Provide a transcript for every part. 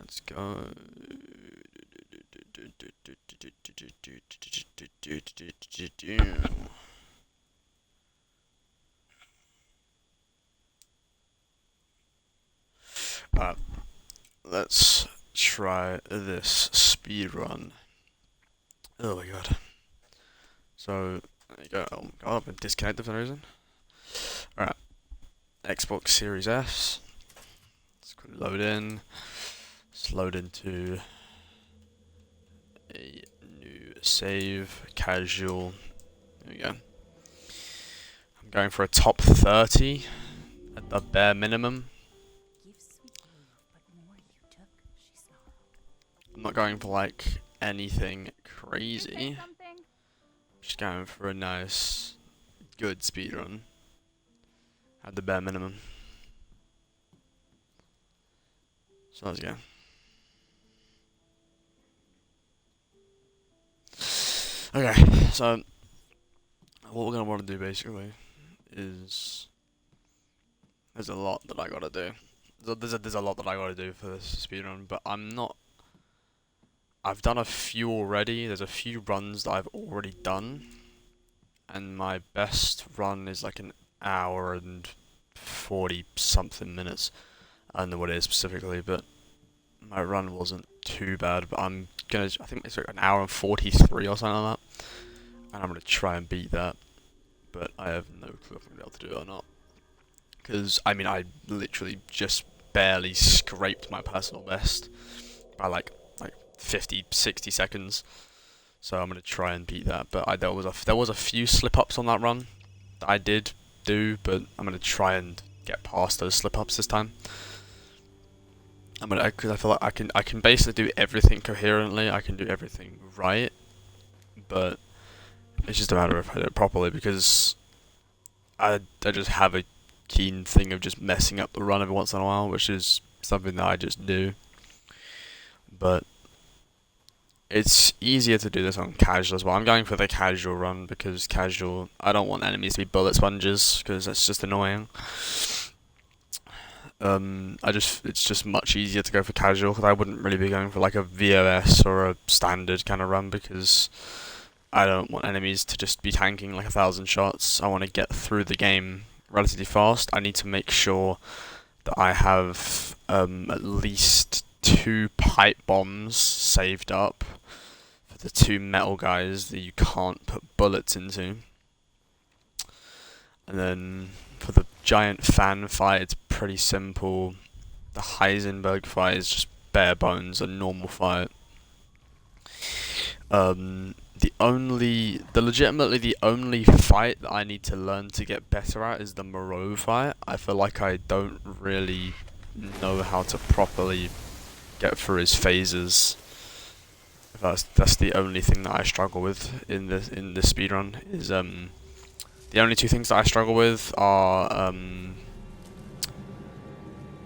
Let's go. Alright, let's try this speed run. Oh my god. So, there you go. Oh my god, I've been disconnected for some reason. Alright, Xbox Series S. Let's quickly load in. Let's load into a new save, casual. There we go. I'm going for a top 30 at the bare minimum. I'm not going for like anything crazy. Just going for a nice, good speedrun at the bare minimum. So let's go. Okay, so what we're gonna want to do basically is there's a lot that I gotta do. There's a lot that I gotta do for this speedrun, but I've done a few already. There's a few runs that I've already done, and my best run is like an hour and 40 something minutes. I don't know what it is specifically, but my run wasn't too bad. But I think it's like an hour and 43 or something like that, and I'm gonna try and beat that. But I have no clue if I'm gonna be able to do it or not, because I mean I literally just barely scraped my personal best by like 50, 60 seconds. So I'm gonna try and beat that. But there was a few slip ups on that run that I did do, but I'm gonna try and get past those slip ups this time. Because I feel like I can basically do everything coherently. I can do everything right, but it's just a matter of if I do it properly, because I just have a keen thing of just messing up the run every once in a while, which is something that I just do. But it's easier to do this on casual as well. I'm going for the casual run because casual, I don't want enemies to be bullet sponges because that's just annoying. It's just much easier to go for casual, because I wouldn't really be going for like a VOS or a standard kind of run, because I don't want enemies to just be tanking like 1,000 shots. I want to get through the game relatively fast. I need to make sure that I have at least 2 pipe bombs saved up for the 2 metal guys that you can't put bullets into. And then for the giant fan fight, it's pretty simple. The Heisenberg fight is just bare bones, a normal fight. Legitimately the only fight that I need to learn to get better at is the Moreau fight. I feel like I don't really know how to properly get through his phases. That's the only thing that I struggle with in this speedrun. Is the only 2 things that I struggle with are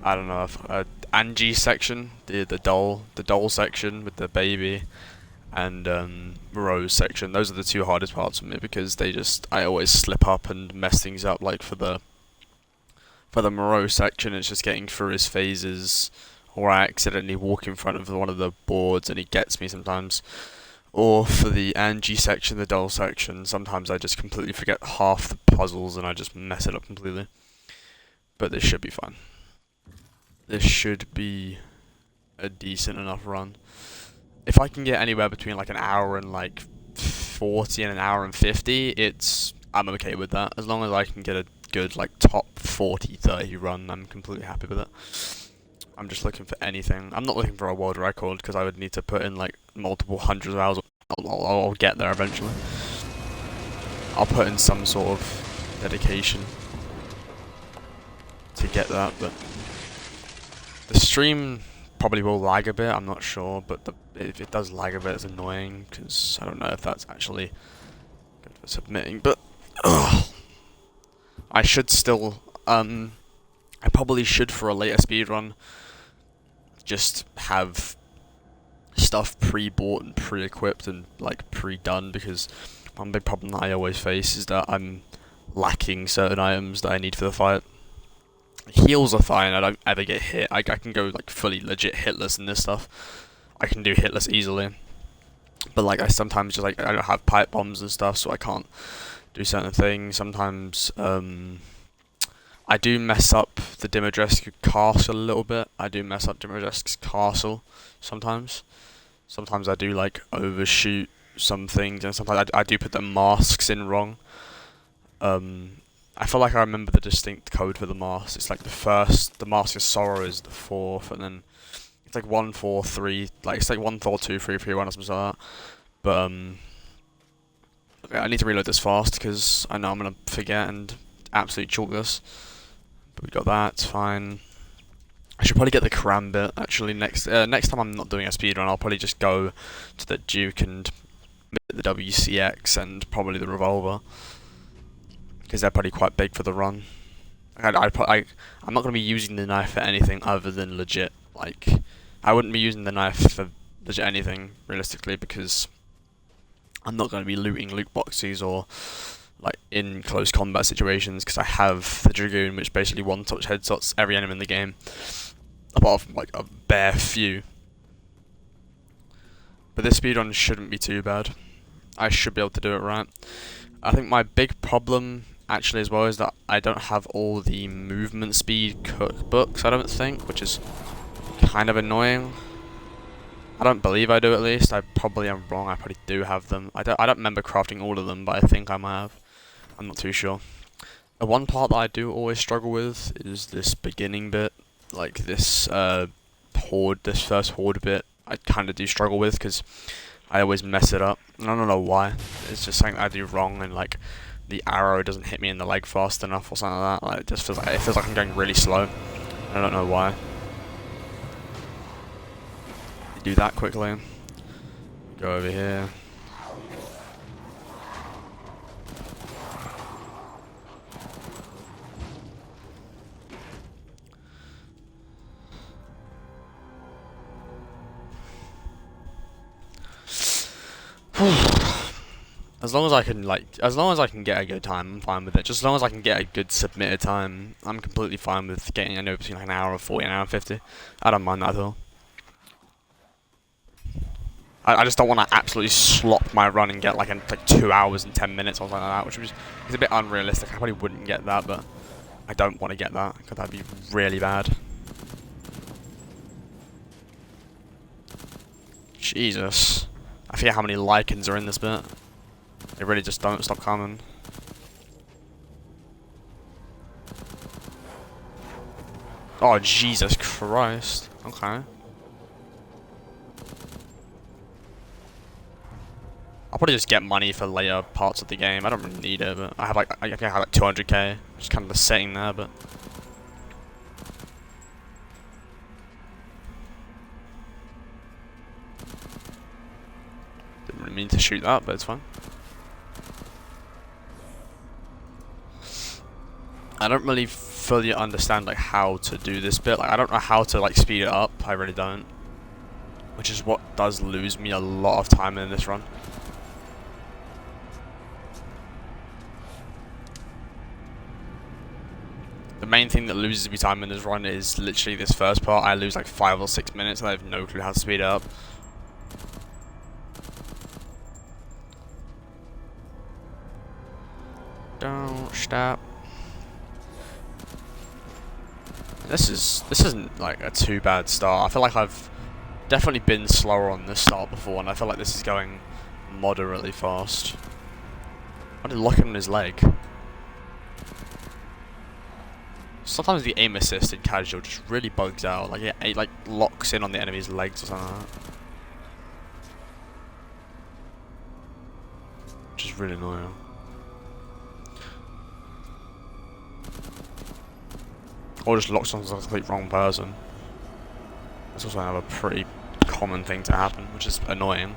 I don't know, Angie section, the doll section with the baby, and Rose section. Those are the 2 hardest parts for me, because I always slip up and mess things up. Like for the Moreau section, it's just getting through his phases, or I accidentally walk in front of one of the boards and he gets me sometimes. Or for the Angie section, the doll section, sometimes I just completely forget half the puzzles and I just mess it up completely. But this should be fine. This should be a decent enough run. If I can get anywhere between like an hour and like 40 and an hour and 50, I'm okay with that. As long as I can get a good like top 40, 30 run, I'm completely happy with it. I'm just looking for anything. I'm not looking for a world record, because I would need to put in like multiple hundreds of hours. I'll get there eventually. I'll put in some sort of dedication to get that, but the stream probably will lag a bit, I'm not sure, but if it does lag a bit, it's annoying, because I don't know if that's actually good for submitting, but I should still, I probably should, for a later speedrun, just have stuff pre-bought and pre-equipped and like pre-done, because one big problem that I always face is that I'm lacking certain items that I need for the fight. Heals are fine. I don't ever get hit. I can go like fully legit hitless in this stuff. I can do hitless easily. But like I sometimes just like I don't have pipe bombs and stuff, so I can't do certain things. Sometimes I do mess up the Dimitrescu castle a little bit. I do mess up Dimitrescu's castle sometimes. Sometimes I do like overshoot some things, and sometimes I do put the masks in wrong. I feel like I remember the distinct code for the mask. It's like the mask of sorrow is the 4th, and then it's like 1 4 3, like it's like 1 4 2 3 3 1 or something like that. But okay, I need to reload this fast because I know I'm gonna forget and absolutely chalk this. But we got that, it's fine. I should probably get the Karambit actually next time I'm not doing a speedrun. I'll probably just go to the Duke and the WCX and probably the Revolver, because they're probably quite big for the run. I'm not going to be using the knife for anything other than legit. Like, I wouldn't be using the knife for legit anything, realistically, because I'm not going to be looting loot boxes or like in close combat situations, because I have the Dragoon, which basically one-touch headshots every enemy in the game, apart from like a bare few. But this speedrun shouldn't be too bad. I should be able to do it right. I think my big problem actually as well is that I don't have all the movement speed cookbooks, I don't think, which is kind of annoying. I don't believe I do, at least. I probably am wrong. I probably do have them. I don't remember crafting all of them, but I think I might have. I'm not too sure. The one part that I do always struggle with is this beginning bit, like this this first horde bit. I kind of do struggle with because I always mess it up. And I don't know why. It's just something I do wrong, and like the arrow doesn't hit me in the leg fast enough or something like that. Like, it feels like I'm going really slow. I don't know why. Do that quickly. Go over here. As long as I can get a good time, I'm fine with it. Just as long as I can get a good submitted time, I'm completely fine with getting between like an hour and 40 and an hour and 50. I don't mind that at all. I just don't want to absolutely slop my run and get like 2 hours and 10 minutes or something like that, which is a bit unrealistic. I probably wouldn't get that, but I don't want to get that because that'd be really bad. Jesus. I forget how many lichens are in this bit. They really just don't stop coming. Oh, Jesus Christ. Okay. I'll probably just get money for later parts of the game. I don't really need it, but I have like, I think I have like 200k. Just kind of sitting there, but... Didn't really mean to shoot that, but it's fine. I don't really fully understand like how to do this bit. Like, I don't know how to like speed it up. I really don't. Which is what does lose me a lot of time in this run. The main thing that loses me time in this run is literally this first part. I lose like 5 or 6 minutes and I have no clue how to speed it up. Don't stop. This isn't like a too bad start. I feel like I've definitely been slower on this start before, and I feel like this is going moderately fast. I did lock him in his leg. Sometimes the aim assist in casual just really bugs out. Like it like locks in on the enemy's legs or something like that. Which is really annoying. Or just locks on the complete wrong person. That's also another pretty common thing to happen, which is annoying.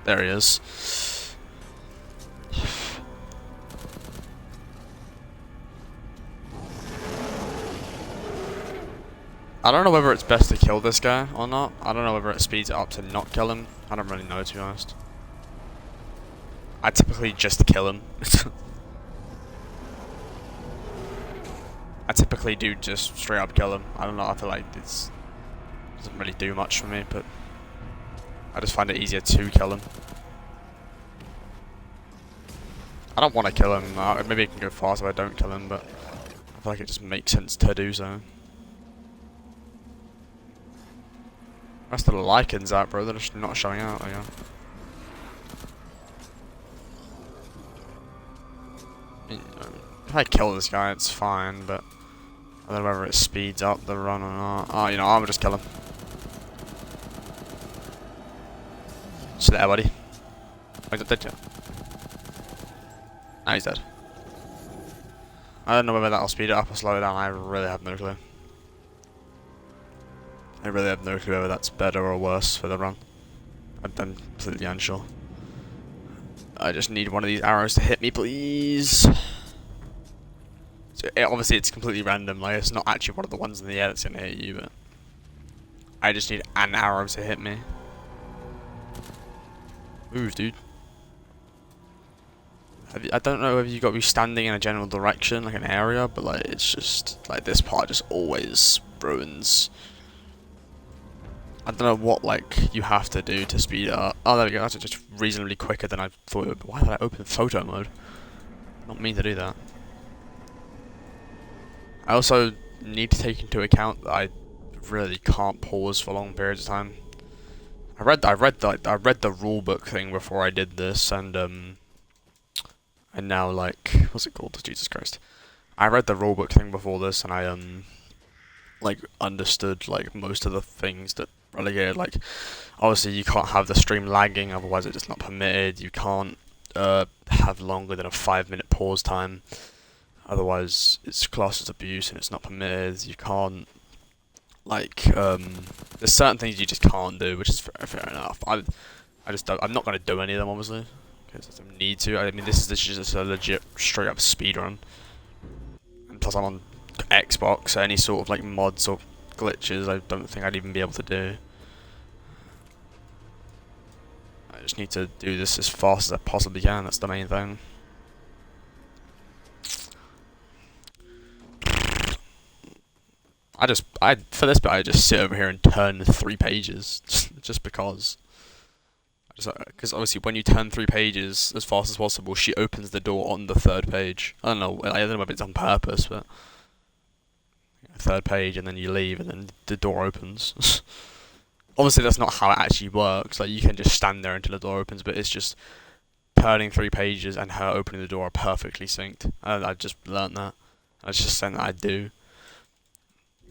There he is. I don't know whether it's best to kill this guy or not. I don't know whether it speeds it up to not kill him. I don't really know, to be honest. I typically just kill him. I typically do just straight up kill him. I don't know, I feel like it doesn't really do much for me, but I just find it easier to kill him. I don't want to kill him. Maybe it can go fast if I don't kill him, but I feel like it just makes sense to do so. Rest of the lichens out, bro. They're just not showing out. Yeah. If I kill this guy, it's fine, but I don't know whether it speeds up the run or not. Oh, you know, I'm gonna just kill him. Just there, buddy. Oh, he's dead yet. Now he's dead. I don't know whether that'll speed it up or slow it down. I really have no clue. I really have no clue whether that's better or worse for the run. I'm completely unsure. I just need one of these arrows to hit me, please. So obviously it's completely random, like it's not actually one of the ones in the air that's gonna hit you, but I just need an arrow to hit me. Move, dude. I don't know if you got to be standing in a general direction, like an area, but like it's just like this part just always ruins. I don't know what like you have to do to speed it up. Oh, there we go. That's just reasonably quicker than I thought it would be. Why did I open photo mode? Not mean to do that. I also need to take into account that I really can't pause for long periods of time. I read the rule book thing before I did this, and now like what's it called? Jesus Christ! I read the rule book thing before this, and I like understood like most of the things that relegated. Like obviously you can't have the stream lagging, otherwise it's not permitted. You can't have longer than a 5-minute pause time. Otherwise, it's classed as abuse and it's not permitted. You can't, like, there's certain things you just can't do, which is fair enough. I'm not going to do any of them, obviously, because I don't need to. I mean, this is just a legit, straight up speedrun. And plus, I'm on Xbox, so any sort of, like, mods or glitches, I don't think I'd even be able to do. I just need to do this as fast as I possibly can, that's the main thing. For this bit, I just sit over here and turn 3 pages, just because. Because obviously, when you turn 3 pages as fast as possible, she opens the door on the 3rd page. I don't know if it's on purpose, but 3rd page, and then you leave, and then the door opens. Obviously, that's not how it actually works. Like you can just stand there until the door opens, but it's just turning 3 pages and her opening the door are perfectly synced. I just learnt that. That's just something that I do.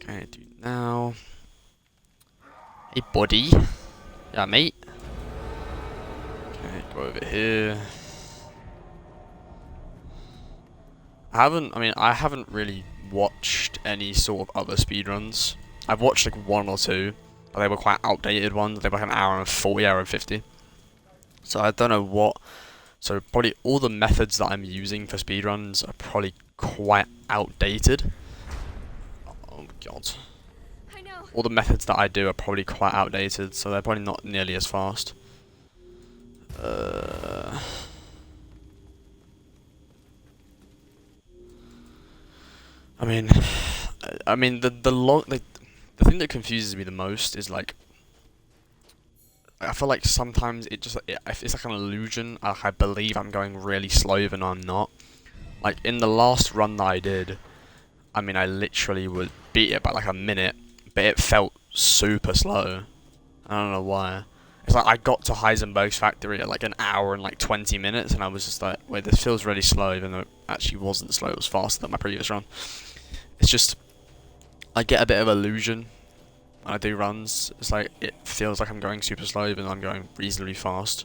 Okay, do now. Hey, buddy. Yeah, mate. Okay, go over here. I haven't really watched any sort of other speedruns. I've watched like 1 or 2, but they were quite outdated ones. They were like an hour and 40, hour and 50. So I don't know what. So probably all the methods that I'm using for speedruns are probably quite outdated. Oh god. I know. All the methods that I do are probably quite outdated, so they're probably not nearly as fast. I mean, the thing that confuses me the most is like, I feel like sometimes it's like an illusion. I believe I'm going really slow even though I'm not. Like in the last run that I did, I mean I literally would beat it by like a minute, but it felt super slow. I don't know why. It's like I got to Heisenberg's factory at like an hour and like 20 minutes, and I was just like, wait, this feels really slow, even though it actually wasn't slow. It was faster than my previous run. It's just, I get a bit of illusion when I do runs. It's like, it feels like I'm going super slow, even though I'm going reasonably fast.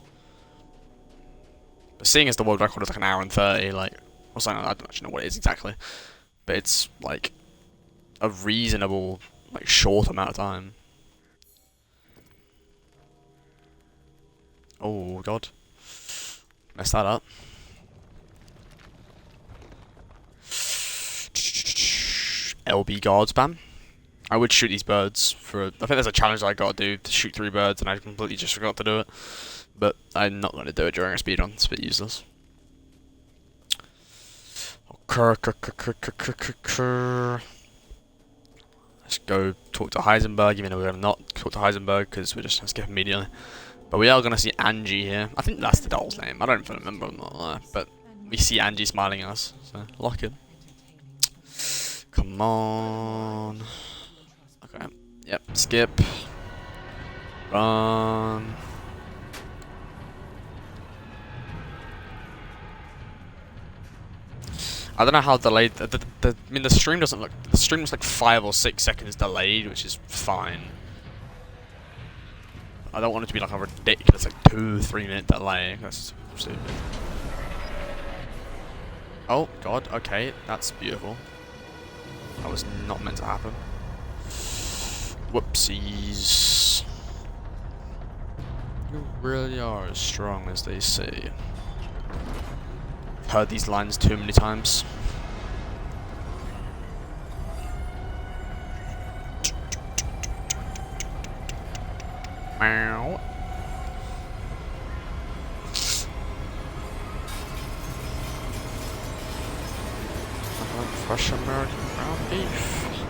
But seeing as the world record is like an hour and 30, like, or something, I don't actually know what it is exactly, but it's like a reasonable, like, short amount of time. Oh god, messed that up. LB guard spam. I would shoot these birds for. I think there's a challenge that I gotta do to shoot 3 birds, and I completely just forgot to do it. but I'm not going to do it during a speedrun. It's a bit useless. Let's go talk to Heisenberg, even though we're going to not talk to Heisenberg because we're just going to skip immediately. But we are going to see Angie here. I think that's the doll's name. I don't even remember, I'm not lying, but we see Angie smiling at us, so lock it. Come on. Okay. Yep. Skip. Run. I don't know how delayed. I mean, the stream doesn't look. The stream was like 5 or 6 seconds delayed, which is fine. I don't want it to be like a ridiculous, like 2-3 minute delay. That's stupid. Oh God. Okay, that's beautiful. That was not meant to happen. Whoopsies. You really are as strong as they say. I've heard these lines too many times. Meow. Fresh American ground beef.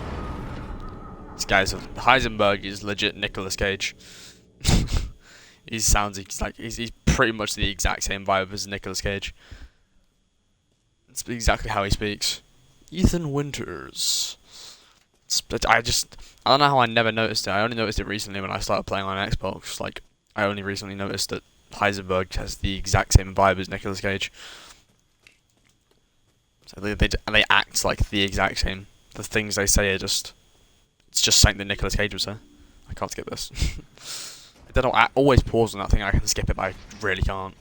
This guy's Heisenberg is legit Nicolas Cage. He sounds like he's pretty much the exact same vibe as Nicolas Cage. It's exactly how he speaks. Ethan Winters. I don't know how I never noticed it. I only noticed it recently when I started playing on Xbox. Like, I only recently noticed that Heisenberg has the exact same vibe as Nicolas Cage. So they act like the exact same. The things they say are just... It's just something that Nicolas Cage would say. I can't skip this. I always pause on that thing. I can skip it, but I really can't.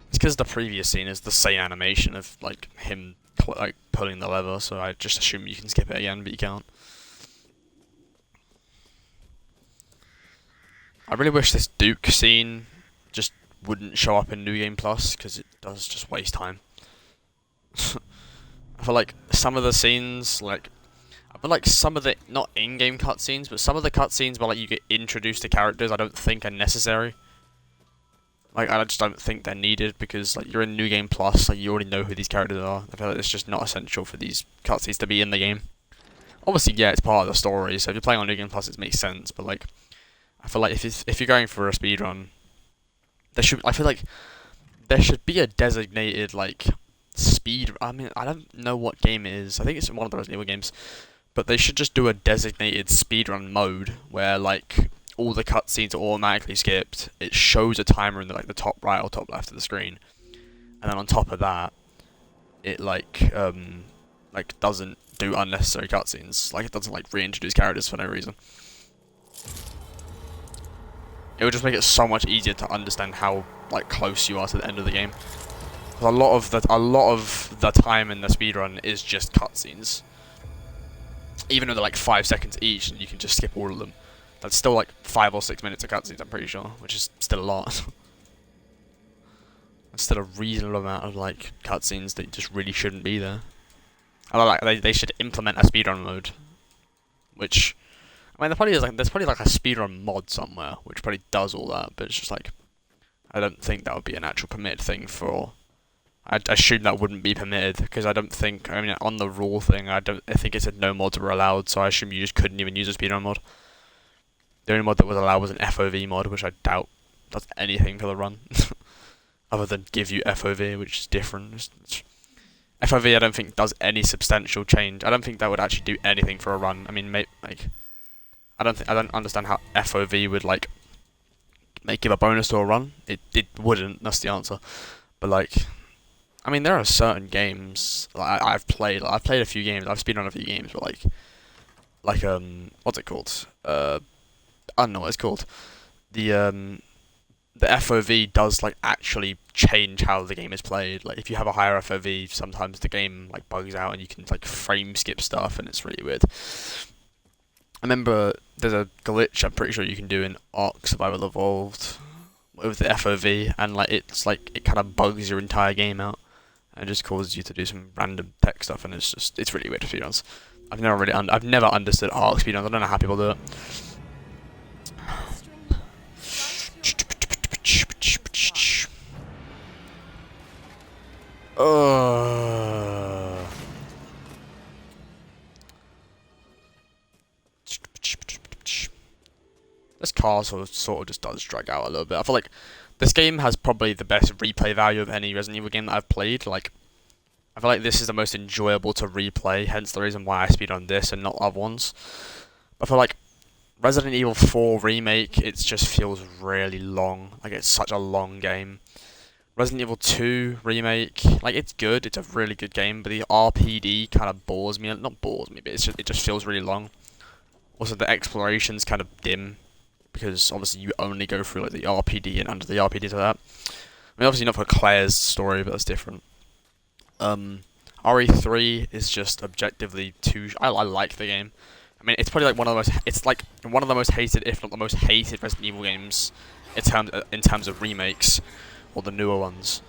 It's because the previous scene is the same animation of like him like pulling the lever, so I just assume you can skip it again, but you can't. I really wish this Duke scene just wouldn't show up in New Game Plus, because it does just waste time. I feel like some of the scenes, some of the, not in-game cutscenes, but some of the cutscenes where like you get introduced to characters I don't think are necessary. Like, I just don't think they're needed, because like you're in New Game Plus, like you already know who these characters are. I feel like it's just not essential for these cutscenes to be in the game. Obviously, yeah, it's part of the story, so if you're playing on New Game Plus, it makes sense. But like, I feel like if you're going for a speedrun, I feel like there should be a designated like I mean, I don't know what game it is. I think it's one of the Resident Evil games. But they should just do a designated speedrun mode where like all the cutscenes are automatically skipped. It shows a timer in the top right or top left of the screen, and then on top of that, it like doesn't do unnecessary cutscenes. Like, it doesn't like reintroduce characters for no reason. It would just make it so much easier to understand how like close you are to the end of the game. A lot of the time in the speedrun is just cutscenes. Even though they're like 5 seconds each, and you can just skip all of them. That's still like 5 or 6 minutes of cutscenes, I'm pretty sure, which is still a lot. It's still a reasonable amount of like cutscenes that just really shouldn't be there. They should implement a speedrun mode, which, I mean, there's probably like a speedrun mod somewhere which probably does all that, but it's just like, I don't think that would be an actual permitted thing for. I assume that wouldn't be permitted, because I don't think, I mean, on the rule thing, I think it said no mods were allowed, so I assume you just couldn't even use a speedrun mod. The only mod that was allowed was an FOV mod, which I doubt does anything for the run, other than give you FOV, which is different. FOV I don't think does any substantial change. I don't think that would actually do anything for a run. I mean, like, I don't understand how FOV would like give a bonus to a run. It wouldn't. That's the answer. But like, I mean, there are certain games like I've played a few games. I've speedrun a few games, but like what's it called? I don't know what it's called. The FOV does like actually change how the game is played. Like, if you have a higher FOV, sometimes the game like bugs out and you can like frame skip stuff, and it's really weird. I remember there's a glitch I'm pretty sure you can do in Ark Survival Evolved with the FOV, and like it kind of bugs your entire game out. And it just causes you to do some random tech stuff, and it's really weird to speedruns. I've never understood Ark speedruns. I don't know how people do it. This car sort of just does drag out a little bit. I feel like this game has probably the best replay value of any Resident Evil game that I've played. Like, I feel like this is the most enjoyable to replay, hence the reason why I speedrun this and not other ones. But I feel like Resident Evil 4 Remake, it just feels really long. Like, it's such a long game. Resident Evil 2 Remake, like, it's good. It's a really good game, but the RPD kind of bores me. Not bores me, but it just feels really long. Also, the exploration's kind of dim, because obviously you only go through like the RPD and under the RPD to that. I mean, obviously not for Claire's story, but that's different. RE3 is just objectively too. I like the game. I mean, it's probably like one of the most. It's like one of the most hated, if not the most hated, Resident Evil games in terms of remakes or the newer ones.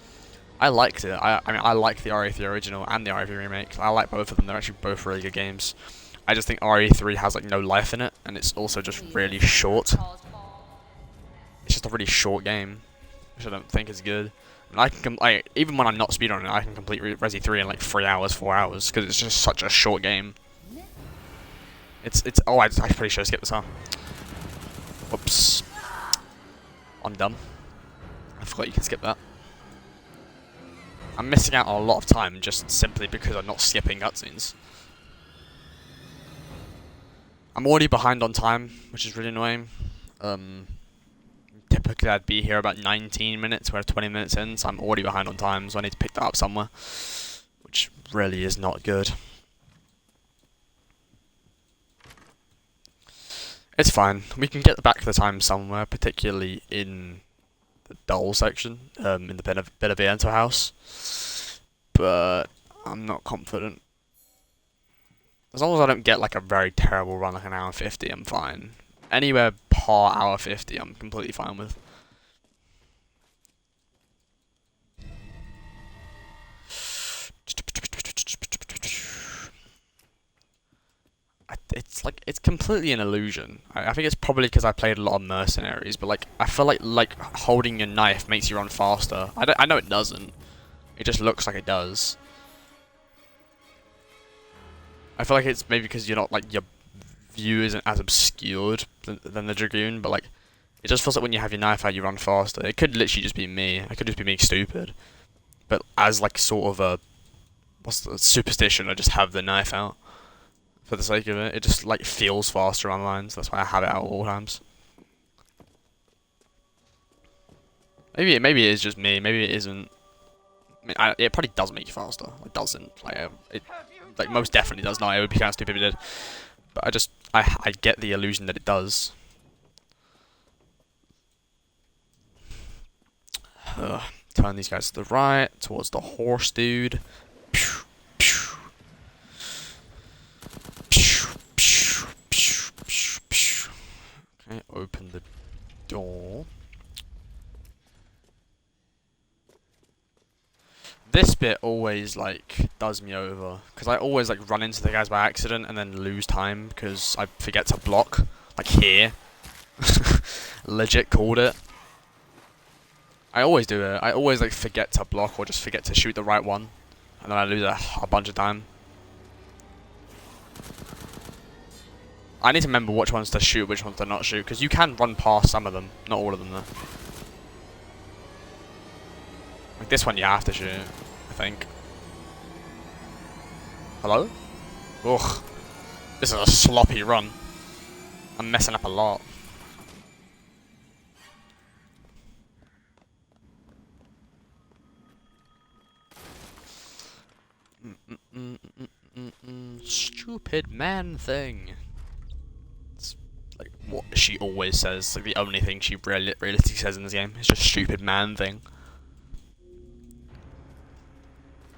I liked it. I mean, I like the RE3 original and the RE3 remake. I like both of them. They're actually both really good games. I just think RE3 has like no life in it, and it's also just really short. It's just a really short game, which I don't think is good. And I can even when I'm not speedrunning, I can complete Resi 3 in like 3 hours, 4 hours, because it's just such a short game. It's oh, I pretty sure I skipped this, huh? Whoops. I'm dumb. I forgot you can skip that. I'm missing out on a lot of time just simply because I'm not skipping cutscenes. I'm already behind on time, which is really annoying. Typically I'd be here about 19 minutes, we're 20 minutes in, so I'm already behind on time, so I need to pick that up somewhere, which really is not good. It's fine. We can get back the time somewhere, particularly in the doll section, in the Benevento house. But I'm not confident. As long as I don't get like a very terrible run, like an hour 50, I'm fine. Anywhere par hour 50, I'm completely fine with. It's completely an illusion. I think it's probably because I played a lot of mercenaries, but like I feel like holding your knife makes you run faster. I know it doesn't. It just looks like it does. I feel like it's maybe because you're not like your view isn't as obscured than the Dragoon, but like it just feels like when you have your knife out, you run faster. It could literally just be me. I could just be being stupid, but as like sort of a what's the superstition, I just have the knife out. For the sake of it, it just like feels faster on lines. That's why I have it out at all times. Maybe it is just me. Maybe it isn't. I mean, it probably does make you faster. It doesn't. It like most definitely does not. It would be kind of stupid if it did. But I get the illusion that it does. Turn these guys to the right towards the horse dude. Okay, open the door. This bit always like does me over because I always like run into the guys by accident and then lose time because I forget to block. Like here, legit called it. I always do it. I always like forget to block or just forget to shoot the right one, and then I lose a bunch of time. I need to remember which ones to shoot, which ones to not shoot, because you can run past some of them, not all of them though. Like this one you have to shoot, I think. Hello? Ugh. This is a sloppy run. I'm messing up a lot. Stupid man thing. It's like what she always says. Like the only thing she realistically says in this game is just stupid man thing.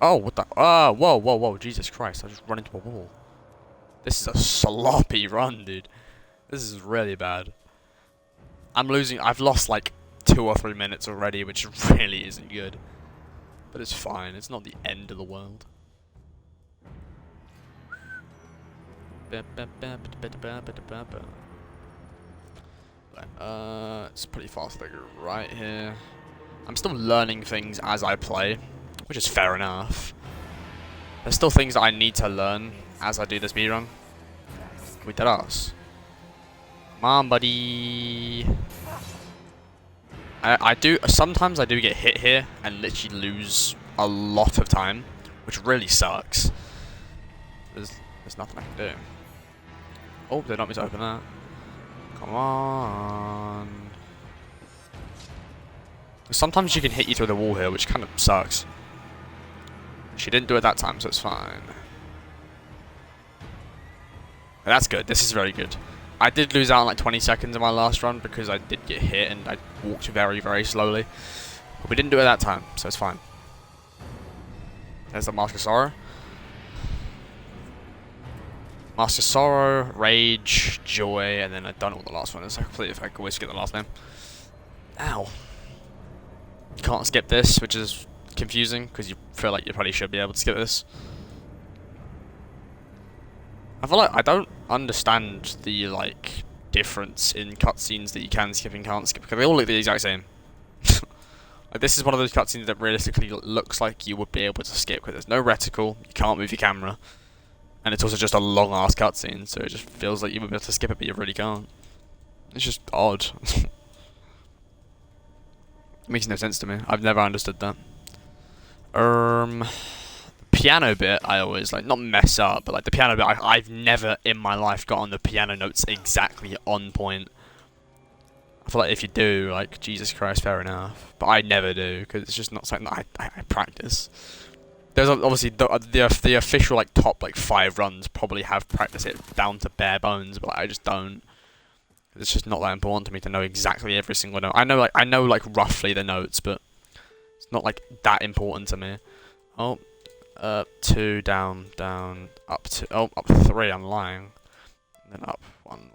Oh, what the? Ah, whoa, Jesus Christ! I just run into a wall. This is a sloppy run, dude. This is really bad. I'm losing. I've lost like 2 or 3 minutes already, which really isn't good. But it's fine. It's not the end of the world. It's pretty fast. I go right here. I'm still learning things as I play, which is fair enough. There's still things that I need to learn as I do the speedrun. We did us. Come on, buddy. Sometimes I do get hit here and literally lose a lot of time, which really sucks. There's nothing I can do. Oh, they don't want me to open that. Come on. Sometimes she can hit you through the wall here, which kind of sucks. She didn't do it that time, so it's fine. But that's good. This is very good. I did lose out on like 20 seconds in my last run because I did get hit and I walked very, very slowly. But we didn't do it that time, so it's fine. There's the Mask of Sorrow. Mask of Sorrow, Rage, Joy, and then I don't know what the last one is. I always forget the last name. Ow. You can't skip this, which is confusing because you feel like you probably should be able to skip this. I feel like I don't understand the like difference in cutscenes that you can skip and can't skip because they all look the exact same. Like this is one of those cutscenes that realistically looks like you would be able to skip because there's no reticle, you can't move your camera, and it's also just a long ass cutscene, so it just feels like you would be able to skip it, but you really can't. It's just odd. It makes no sense to me. I've never understood that. Piano bit, I always like not mess up, but like the piano bit, I've never in my life got on the piano notes exactly on point. I feel like if you do, like Jesus Christ, fair enough, but I never do because it's just not something that I practice. There's obviously the official like top like 5 runs probably have practiced it down to bare bones, but like, I just don't. It's just not that important to me to know exactly every single note. I know like roughly the notes, but it's not like that important to me. Oh. 2, down, up 2, oh, up 3, I'm lying. And then up 1, 1.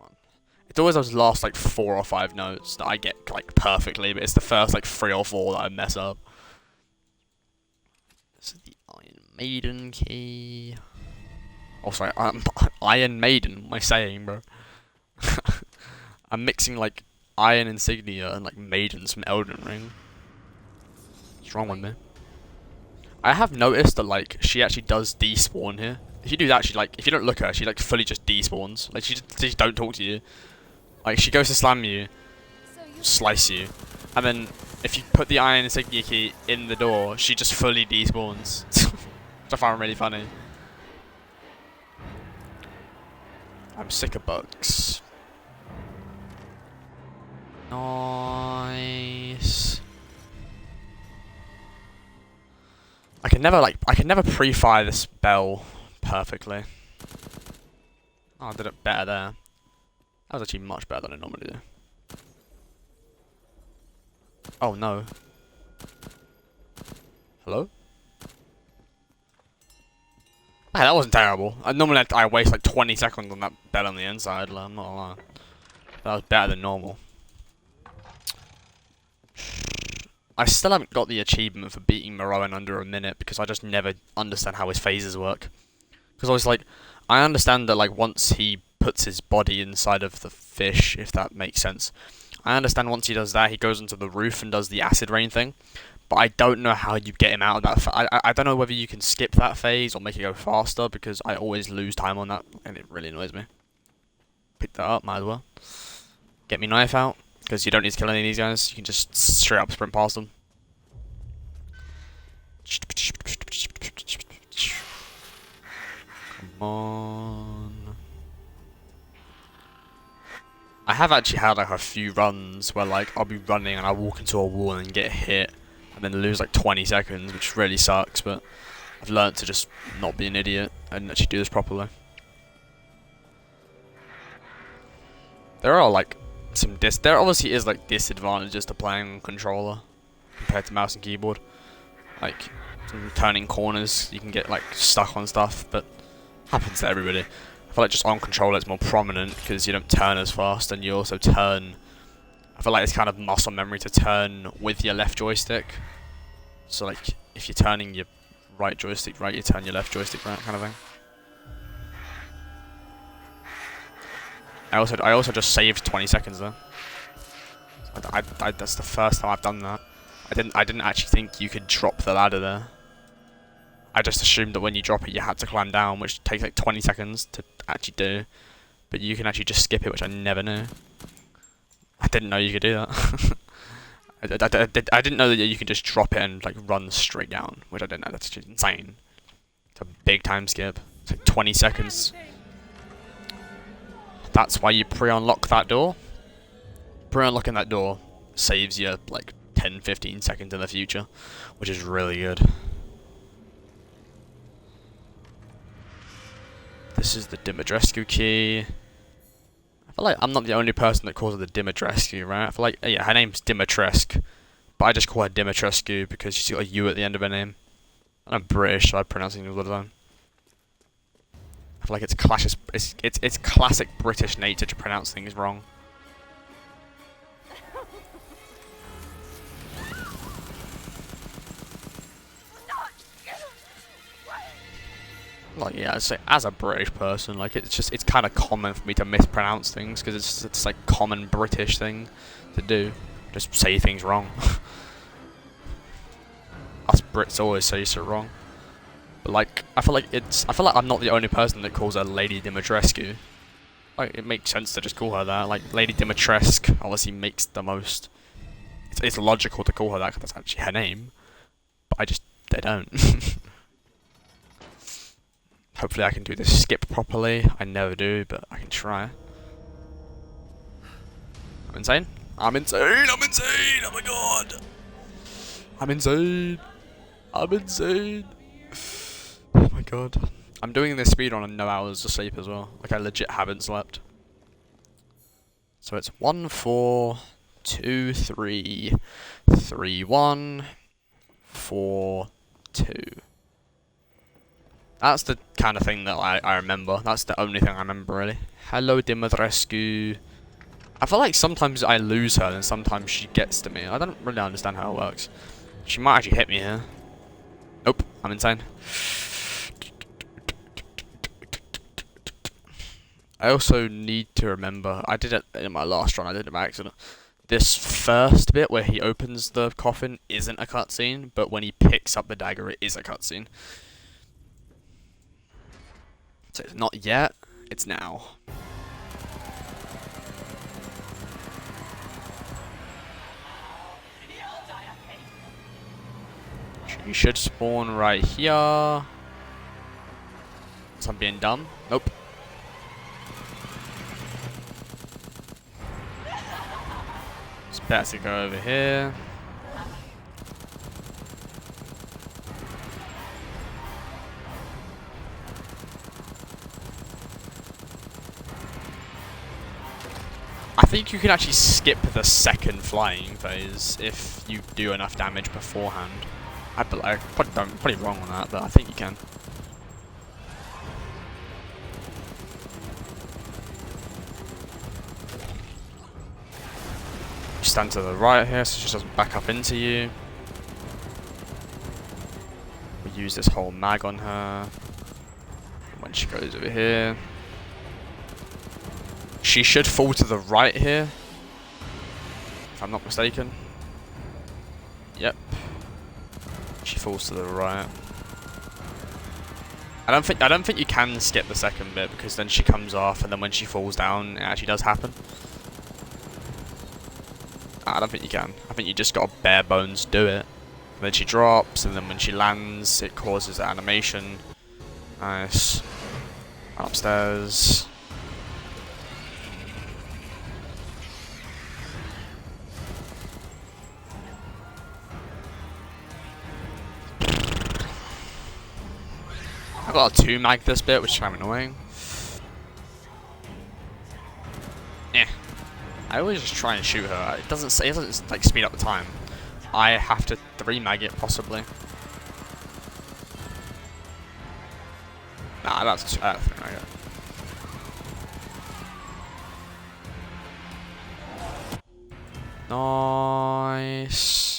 It's always those last, like, 4 or 5 notes that I get, like, perfectly, but it's the first, like, 3 or 4 that I mess up. This is the Iron Maiden key. Oh, sorry, Iron Maiden, what am I saying, bro? I'm mixing, like, Iron Insignia and, like, Maidens from Elden Ring. What's wrong with me? I have noticed that like she actually does despawn here. If you do that, she like if you don't look at her, she like fully just despawns. Like she just don't talk to you. Like she goes to slam you, slice you, and then if you put the Iron Insignia key in the door, she just fully despawns. Which I find really funny. I'm sick of bugs. Nice. I can never pre-fire this spell perfectly. Oh, I did it better there. That was actually much better than I normally do. Oh no. Hello? Hey, that wasn't terrible. Normally I waste like 20 seconds on that bell on the inside, like, I'm not gonna lie. That was better than normal. I still haven't got the achievement for beating Moreau in under a minute because I just never understand how his phases work. Because I was like, I understand that like once he puts his body inside of the fish, if that makes sense. I understand once he does that, he goes onto the roof and does the acid rain thing. But I don't know how you get him out of that. I don't know whether you can skip that phase or make it go faster because I always lose time on that and it really annoys me. Pick that up, might as well. Get me knife out. Because you don't need to kill any of these guys, you can just straight up sprint past them. Come on. I have actually had like a few runs where like I'll be running and I walk into a wall and get hit and then lose like 20 seconds, which really sucks, but I've learned to just not be an idiot and actually do this properly. There are like there obviously is like disadvantages to playing on controller compared to mouse and keyboard. Like turning corners, you can get like stuck on stuff, but happens to everybody. I feel like just on controller it's more prominent because you don't turn as fast and you also turn. I feel like it's kind of muscle memory to turn with your left joystick. So like if you're turning your right joystick right, you turn your left joystick right, kind of thing. I also just saved 20 seconds there. That's the first time I've done that. I didn't actually think you could drop the ladder there. I just assumed that when you drop it, you had to climb down, which takes like 20 seconds to actually do. But you can actually just skip it, which I never knew. I didn't know you could do that. I didn't know that you could just drop it and like run straight down, which I didn't know. That's just insane. It's a big time skip. It's like 20 seconds. That's why you pre-unlock that door. Pre-unlocking that door saves you like 10-15 seconds in the future, which is really good. This is the Dimitrescu key. I feel like I'm not the only person that calls her the Dimitrescu, right? I feel like, yeah, her name's Dimitrescu, but I just call her Dimitrescu because she's got a U at the end of her name. And I'm British, so I pronounce things all the time. I feel like it's classic British nature to pronounce things wrong. Like, yeah, I'd say as a British person, like it's kind of common for me to mispronounce things because it's like common British thing to do, just say things wrong. Us Brits always say so wrong. But like, I feel like I'm not the only person that calls her Lady Dimitrescu. Like, it makes sense to just call her that. Like, Lady Dimitrescu obviously makes the most. It's logical to call her that because that's actually her name. But they don't. Hopefully I can do this skip properly. I never do, but I can try. I'm insane. I'm insane. I'm insane. Oh my god. I'm insane. I'm insane. Oh my god. I'm doing this speedrun on no hours of sleep as well. Like, I legit haven't slept. So it's 1, 4, 2, 3, 3, 1, 4, 2. That's the kind of thing that I remember. That's the only thing I remember, really. Hello, Dimitrescu. I feel like sometimes I lose her and sometimes she gets to me. I don't really understand how it works. She might actually hit me here. Nope, I'm insane. I also need to remember, I did it in my last run, I did it by accident. This first bit where he opens the coffin isn't a cutscene, but when he picks up the dagger, it is a cutscene. So it's not yet, it's now. You should spawn right here. So I'm being dumb. Nope. It's better to go over here. I think you can actually skip the second flying phase if you do enough damage beforehand. I'm probably wrong on that, but I think you can. Stand to the right here so she doesn't back up into you. We use this whole mag on her. When she goes over here. She should fall to the right here, if I'm not mistaken. Yep. She falls to the right. I don't think you can skip the second bit because then she comes off and then when she falls down, it actually does happen. I don't think you can. I think you just got to bare bones do it. And then she drops, and then when she lands, it causes the animation. Nice. Upstairs. I got a 2 mag this bit, which is kind of annoying. Yeah. I always just try and shoot her. It doesn't like speed up the time. I have to 3 mag it possibly. Nah, that's 3 mag it. Nice.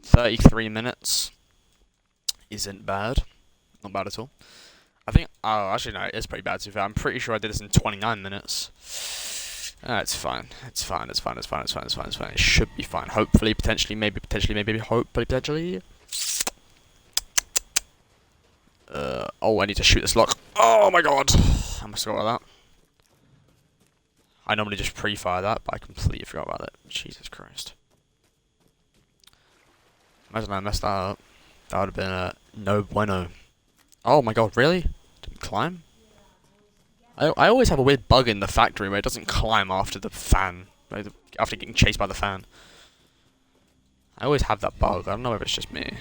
33 minutes. Isn't bad. Not bad at all. I think, oh, actually no, it is pretty bad to be fair. I'm pretty sure I did this in 29 minutes. It's fine. It's fine. It's fine. It's fine. It's fine. It's fine. It's fine. It should be fine. Hopefully, potentially, maybe, potentially, maybe, hopefully, potentially. Oh, I need to shoot this lock. Oh my god! I must forgot about that. I normally just pre-fire that, but I completely forgot about it. Jesus Christ. Imagine I messed that up. That would have been a no bueno. Oh my god, really? Didn't climb? I always have a weird bug in the factory where it doesn't climb after the fan. Like after getting chased by the fan. I always have that bug. I don't know if it's just me.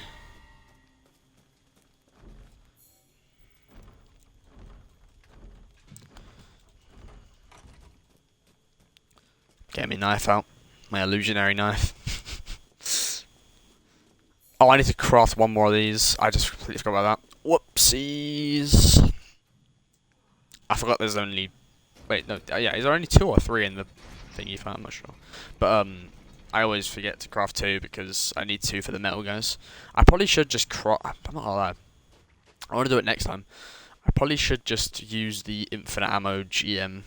Get me knife out. My illusionary knife. Oh, I need to craft one more of these. I just completely forgot about that. Whoopsies. I forgot there's only... Wait, no. Yeah, is there only 2 or 3 in the thingy fan? I'm not sure. But, I always forget to craft 2 because I need 2 for the metal guys. I probably should just craft... I'm not gonna lie. I want to do it next time. I probably should just use the infinite ammo GM.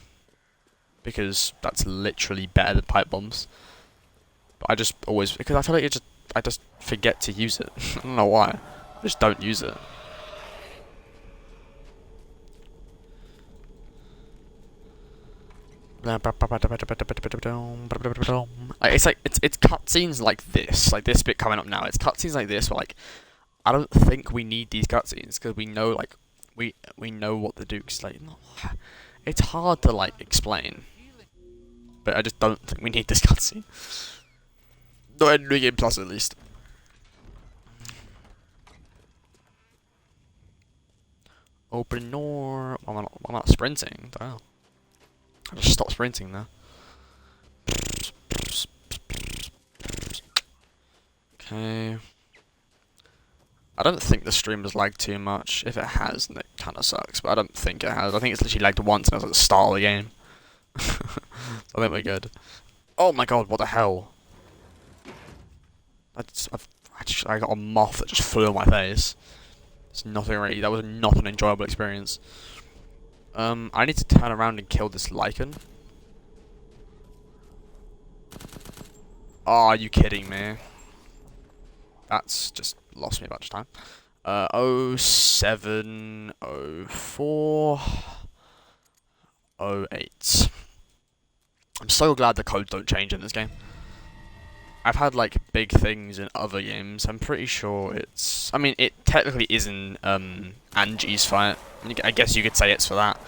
Because that's literally better than pipe bombs. But I just always... Because I feel like I just forget to use it. I don't know why. I just don't use it. It's like it's cutscenes like this bit coming up now. It's cutscenes like this where like I don't think we need these cutscenes because we know like we know what the Duke's like. It's hard to like explain, but I just don't think we need this cutscene. Not in New Game Plus at least. Open door. I'm not sprinting. Damn. I just stopped sprinting there. Okay. I don't think the stream has lagged too much. If it has, then it kind of sucks. But I don't think it has. I think it's literally lagged once and it was at the start of the game. So I think we're good. Oh my god, what the hell? I got a moth that just flew on my face. It's nothing really. That was not an enjoyable experience. I need to turn around and kill this lichen. Oh, are you kidding me? That's just lost me a bunch of time. 07, 04, 08. I'm so glad the codes don't change in this game. I've had like big things in other games. I'm pretty sure it's... I mean, it technically is in Angie's fight. I guess you could say it's for that.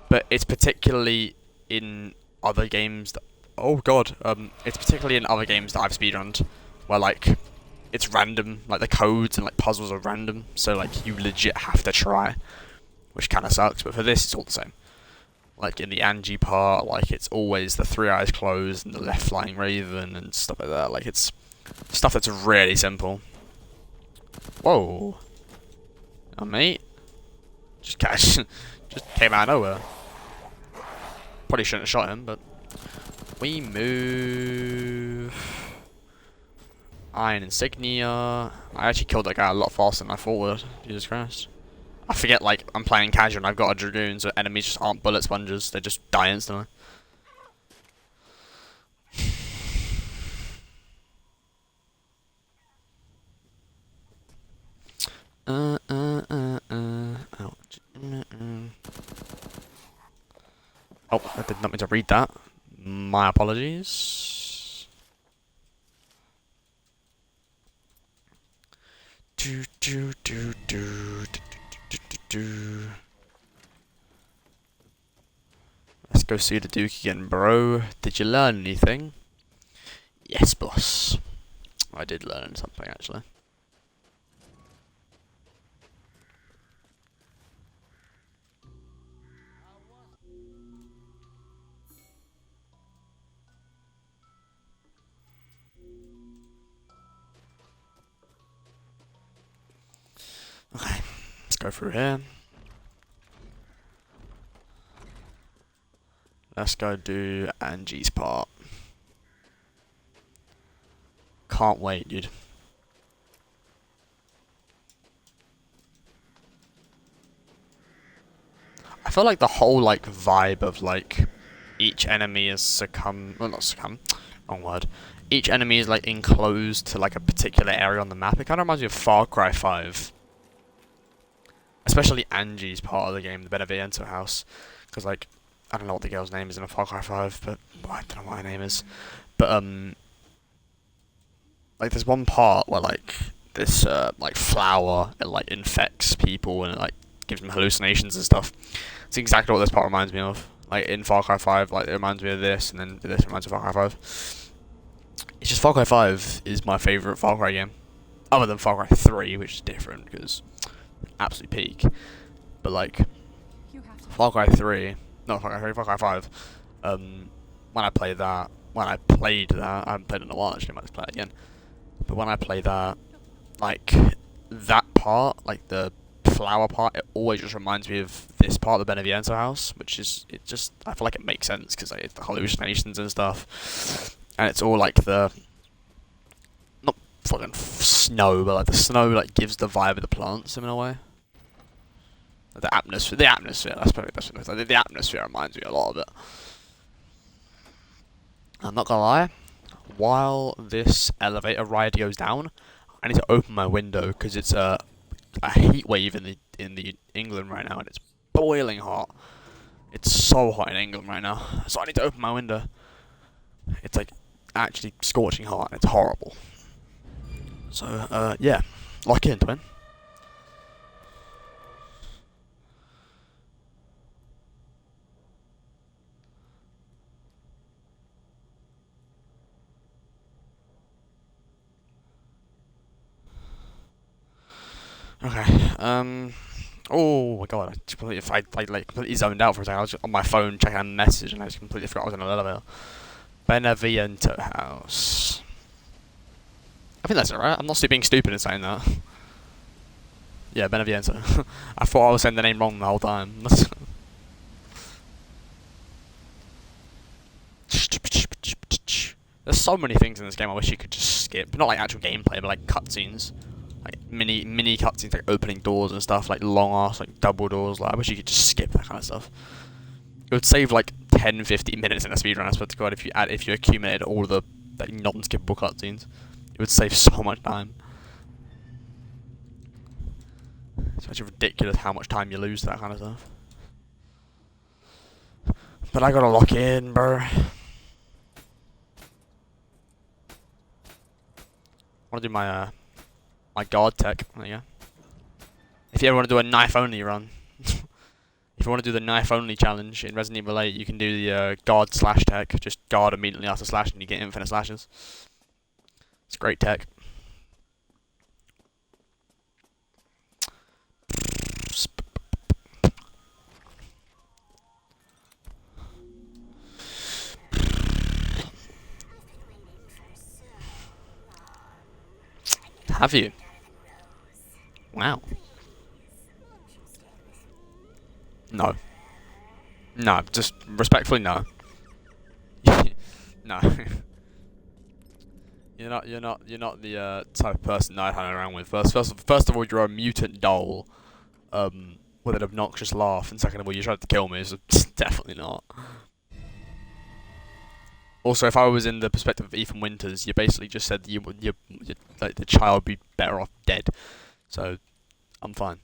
But it's particularly in other games that... Oh god. It's particularly in other games that I've speedrunned. Where like, it's random. Like the codes and like puzzles are random. So like, you legit have to try. Which kind of sucks. But for this, it's all the same. Like in the Angie part, like it's always the 3 eyes closed and the left flying raven and stuff like that. Like it's stuff that's really simple. Whoa. Oh, mate. Just came out of nowhere. Probably shouldn't have shot him, but we move. Iron insignia. I actually killed that guy a lot faster than I thought would. Jesus Christ. I forget, like, I'm playing casual and I've got a dragoon, so enemies just aren't bullet sponges. They just die instantly. Ouch. Oh, I did not mean to read that. My apologies. Let's go see the Duke again, bro. Did you learn anything? Yes, boss. I did learn something, actually. Okay, let's go through here. Let's go do Angie's part. Can't wait, dude. I feel like the whole like vibe of like each enemy is well, not succumb, wrong word. Each enemy is like enclosed to like a particular area on the map. It kind of reminds me of Far Cry 5. Especially Angie's part of the game, the Beneviento house. Because, like, I don't know what the girl's name is in a Far Cry 5, but well, I don't know what her name is. But, like, there's one part where, like, this, like, flower, it, like, infects people and it, like, gives them hallucinations and stuff. It's exactly what this part reminds me of. Like, in Far Cry 5, like, it reminds me of this, and then this reminds me of Far Cry 5. It's just Far Cry 5 is my favourite Far Cry game. Other than Far Cry 3, which is different, because absolute peak. But, like, Far Cry 3, not Far Cry 3, Far Cry 5, when I played that, I haven't played it in a while actually, I might just play it again. But when I play that, like, that part, like the flower part, it always just reminds me of this part of the Beneviento house, which is, it just, I feel like it makes sense, because like, it's the hallucinations and stuff, and it's all like the, not fucking snow, but like the snow like gives the vibe of the plants in a way. The atmosphere, that's probably the best way to say it. The atmosphere reminds me a lot of it. I'm not gonna lie, while this elevator ride goes down, I need to open my window because it's a heat wave in the England right now, and it's boiling hot. It's so hot in England right now, so I need to open my window. It's like actually scorching hot, and it's horrible. So yeah, lock in, twin. Okay. Oh my god! I like completely zoned out for a second. I was just on my phone checking a message, and I just completely forgot I was in an elevator. Beneviento house. I think that's it, right? I'm not being stupid in saying that. Yeah, Beneviento. I thought I was saying the name wrong the whole time. There's so many things in this game I wish you could just skip. Not like actual gameplay, but like cutscenes. Like mini cutscenes, like opening doors and stuff, like long ass, like double doors. Like I wish you could just skip that kind of stuff. It would save like 10-15 minutes in a speedrun, I swear to God, if you accumulated all the like non-skippable cutscenes. It would save so much time. It's actually ridiculous how much time you lose to that kind of stuff. But I gotta lock in, bro. I wanna do my my guard tech. There you go. If you ever want to do a knife only run, if you want to do the knife only challenge in Resident Evil 8, you can do the guard slash tech. Just guard immediately after slash, and you get infinite slashes. It's great tech. Have you? Wow. No. No, just respectfully, no. No. You're not the type of person I'd hang around with. First of all, you're a mutant doll, with an obnoxious laugh, and second of all, you tried to kill me, so definitely not. Also, if I was in the perspective of Ethan Winters, you basically just said you like the child would be better off dead. So, I'm fine.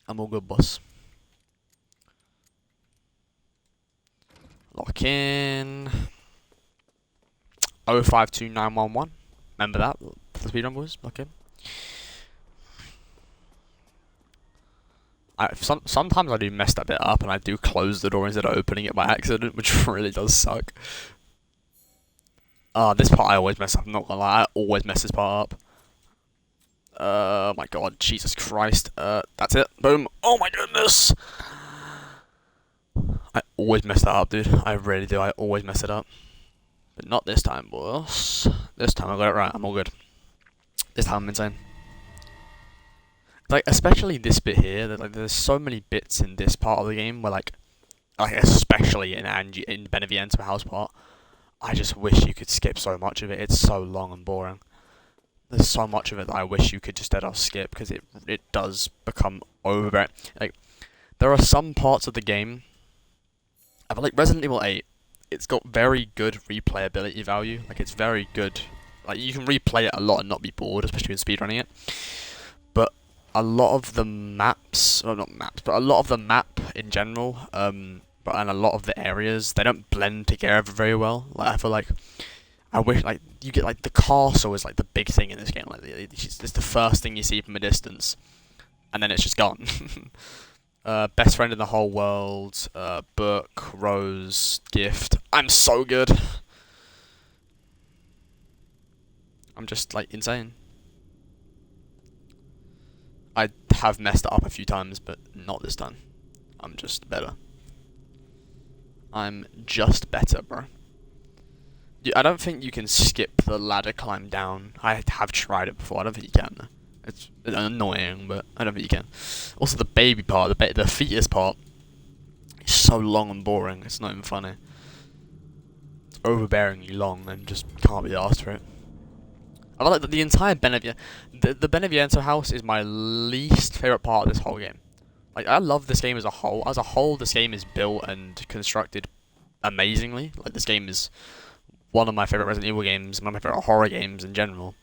I'm all good, boss. Lock in. 052911. Remember that? The speedrun boys? Lock in. Sometimes I do mess that bit up and I do close the door instead of opening it by accident, which really does suck. This part I always mess up, I'm not gonna lie, I always mess this part up. Oh my god, Jesus Christ. That's it. Boom. Oh my goodness! I always mess that up, dude. I really do, I always mess it up. But not this time, boss. This time I got it right, I'm all good. This time I'm insane. Like, especially this bit here, like, there's so many bits in this part of the game where, like especially in Beneviento house part, I just wish you could skip so much of it. It's so long and boring. There's so much of it that I wish you could just let us skip, because it does become over. Like, there are some parts of the game I feel like Resident Evil 8, it's got very good replayability value. Like, it's very good. Like, you can replay it a lot and not be bored, especially when speedrunning it. But a lot of the maps, well, not maps, but a lot of the map in general, and a lot of the areas, they don't blend together very well. Like, I feel like I wish, like, you get, like, the castle is, like, the big thing in this game. Like, it's the first thing you see from a distance, and then it's just gone. Best friend in the whole world, book, rose, gift. I'm so good. I'm just, like, insane. I have messed it up a few times, but not this time. I'm just better. I'm just better, bro. I don't think you can skip the ladder climb down. I have tried it before. I don't think you can, though. It's annoying, but I don't think you can. Also, the baby part, the fetus part, is so long and boring. It's not even funny. It's overbearingly long and just can't be asked for it. I feel like the entire the Beneviento house is my least favourite part of this whole game. Like, I love this game as a whole. As a whole, this game is built and constructed amazingly. Like, this game is one of my favourite Resident Evil games, one of my favourite horror games in general.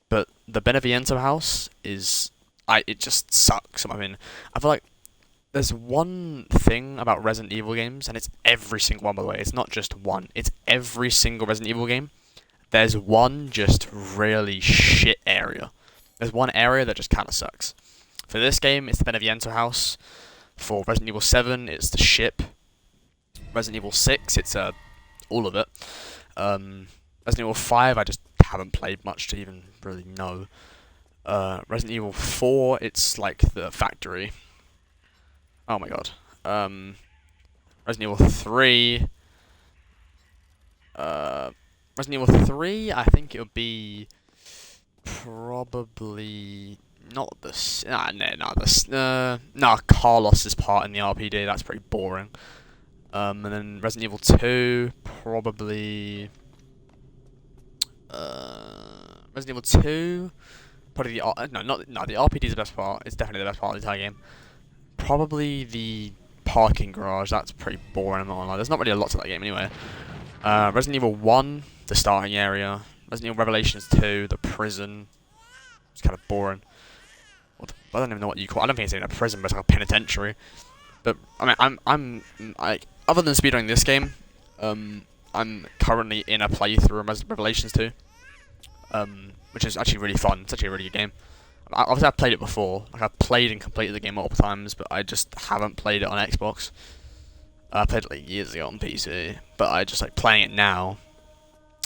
But the Beneviento house is... it just sucks. I mean, I feel like there's one thing about Resident Evil games, and it's every single one, by the way. It's not just one. It's every single Resident Evil game. There's one just really shit area. There's one area that just kind of sucks. For this game, it's the Beneviento house. For Resident Evil 7, it's the ship. Resident Evil 6, it's all of it. Resident Evil 5, I just haven't played much to even really know. Resident Evil 4, it's like the factory. Oh my god. Resident Evil 3... Resident Evil 3, I think it would be probably not this. Carlos's part in the RPD. That's pretty boring. And then Resident Evil 2, probably. Resident Evil 2, probably the the RPD is the best part. It's definitely the best part of the entire game. Probably the parking garage. That's pretty boring. I'm not gonna lie. There's not really a lot to that game anyway. Resident Evil 1, the starting area. Resident Evil Revelations 2, the prison. It's kind of boring. I don't even know what you call it. I don't think it's even a prison, but it's like a penitentiary. But I mean, I'm like, other than speedrunning this game, I'm currently in a playthrough of Revelations 2, which is actually really fun. It's actually a really good game. Obviously, I've played it before. Like, I've played and completed the game multiple times, but I just haven't played it on Xbox. I played it like years ago on PC, but I just like playing it now.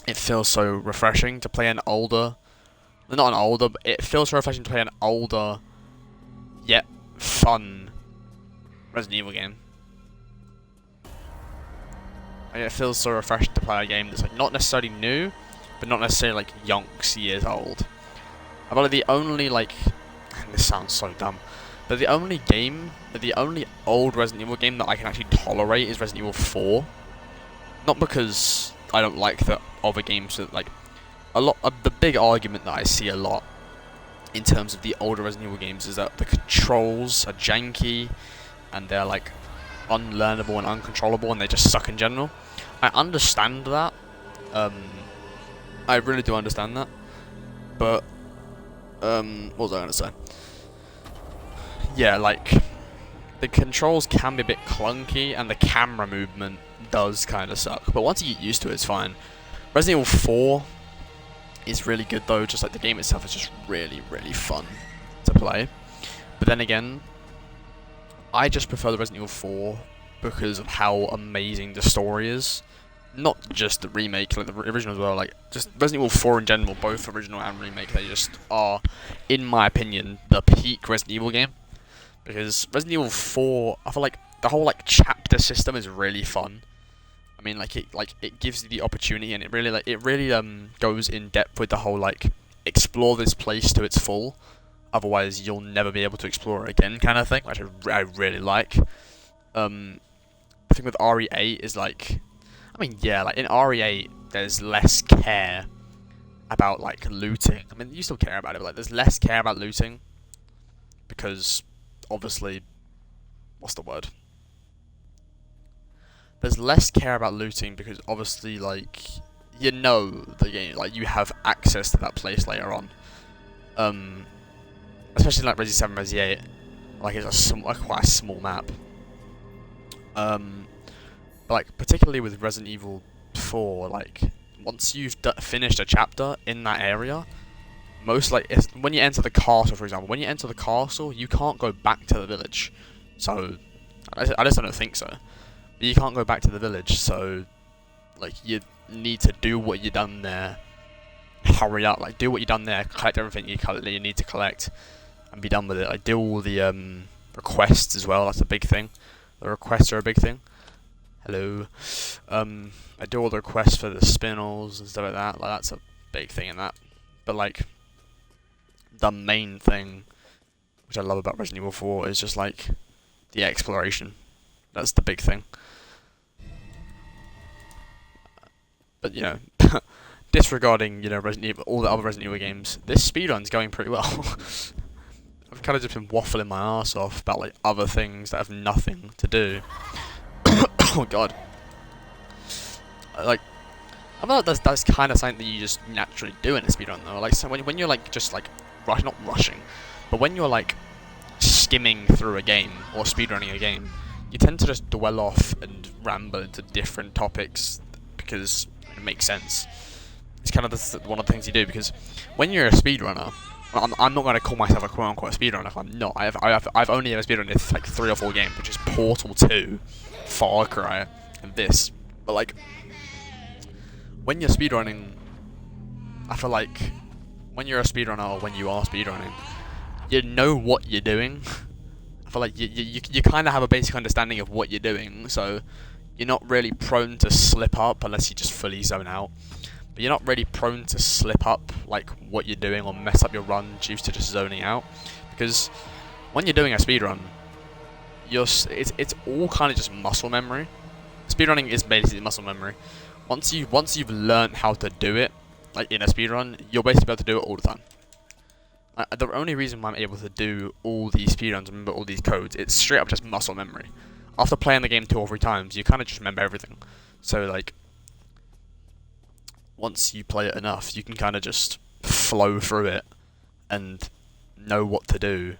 It feels so refreshing to play an older, not an older, but it feels so refreshing to play an older, yet fun Resident Evil game. Like, it feels so refreshing to play a game that's like not necessarily new, but not necessarily like yonks years old. I feel like the only like, this sounds so dumb, but the only old Resident Evil game that I can actually tolerate is Resident Evil 4. Not because I don't like the other games that, like, a lot of the big argument that I see a lot in terms of the older Resident Evil games is that the controls are janky and they're like unlearnable and uncontrollable and they just suck in general. I understand that. I really do understand that. But what was I gonna say? Yeah, like, the controls can be a bit clunky, and the camera movement does kind of suck. But once you get used to it, it's fine. Resident Evil 4 is really good, though. Just like the game itself is just really, really fun to play. But then again, I just prefer the Resident Evil 4 because of how amazing the story is. Not just the remake, like the original as well. Like, just Resident Evil 4 in general, both original and remake, they just are, in my opinion, the peak Resident Evil game. Because Resident Evil 4, I feel like the whole like chapter system is really fun. I mean, it gives you the opportunity, and it really goes in depth with the whole like explore this place to its full. Otherwise, you'll never be able to explore it again, kind of thing, which I really like. The thing with RE8 is like, I mean, yeah, like in RE8, there's less care about like looting. I mean, you still care about it, but like there's less care about looting because obviously, what's the word? there's less care about looting because obviously, like, you know the game, like, you have access to that place later on. Especially like Resi 7, Resi 8, like it's quite a small map. But like particularly with Resident Evil 4, like once you've finished a chapter in that area, when you enter the castle, for example, when you enter the castle, you can't go back to the village. So I just don't think so. But you can't go back to the village, so like you need to do what you done there. Hurry up, like do what you done there, collect everything you need to collect, and be done with it. Like do all the requests as well. That's a big thing. The requests are a big thing. Hello. I do all the requests for the spinels and stuff like that. Like that's a big thing in that. But like the main thing, which I love about Resident Evil 4, is just like the exploration. That's the big thing. But you know, disregarding Resident Evil, all the other Resident Evil games, this speedrun's going pretty well. I've kind of just been waffling my ass off about like other things that have nothing to do. Oh god. Like, I feel like that's kind of something that you just naturally do in a speedrun though. Like, so when you're like just like not rushing, but when you're like skimming through a game or speedrunning a game, you tend to just dwell off and ramble into different topics because it makes sense. It's kind of one of the things you do, because when you're a speedrunner, I'm not going to call myself a quote-unquote speedrunner. I'm not. I've only ever speedrun like 3 or 4 games, which is Portal 2, Far Cry, and this. But like, when you're speedrunning, I feel like when you're a speedrunner or when you are speedrunning, you know what you're doing. I feel like you kind of have a basic understanding of what you're doing, so you're not really prone to slip up unless you just fully zone out. But you're not really prone to slip up like what you're doing or mess up your run due to just zoning out, because when you're doing a speedrun, it's all kind of just muscle memory. Speedrunning is basically muscle memory. Once you've learned how to do it, like in a speedrun, you'll basically be able to do it all the time. The only reason why I'm able to do all these speedruns, remember all these codes, it's straight up just muscle memory. After playing the game 2 or 3 times, you kind of just remember everything. So like, once you play it enough, you can kind of just flow through it and know what to do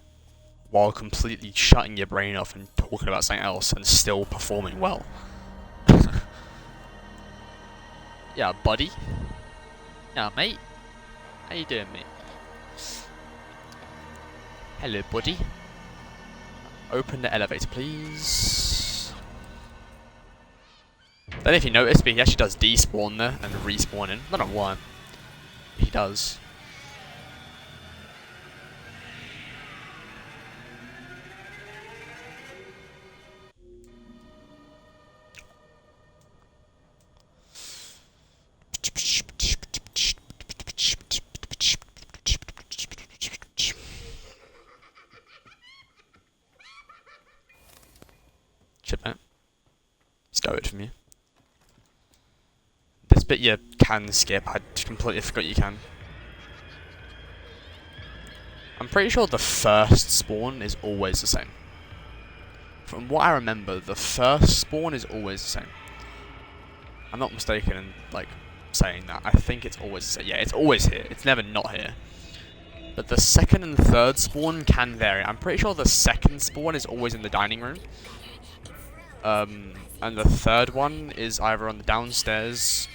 while completely shutting your brain off and talking about something else and still performing well. Yeah, buddy. Yeah, mate. How you doing, mate? Hello, buddy. Open the elevator, please. Then if you notice, but he actually does despawn there and respawn in. I don't know why. He does. Chip it. Stow it from you. This bit you can skip. I completely forgot you can. I'm pretty sure the first spawn is always the same. From what I remember, the first spawn is always the same. I'm not mistaken in like saying that. I think it's always the same. Yeah, it's always here. It's never not here. But the second and third spawn can vary. I'm pretty sure the second spawn is always in the dining room. And the third one is either on the downstairs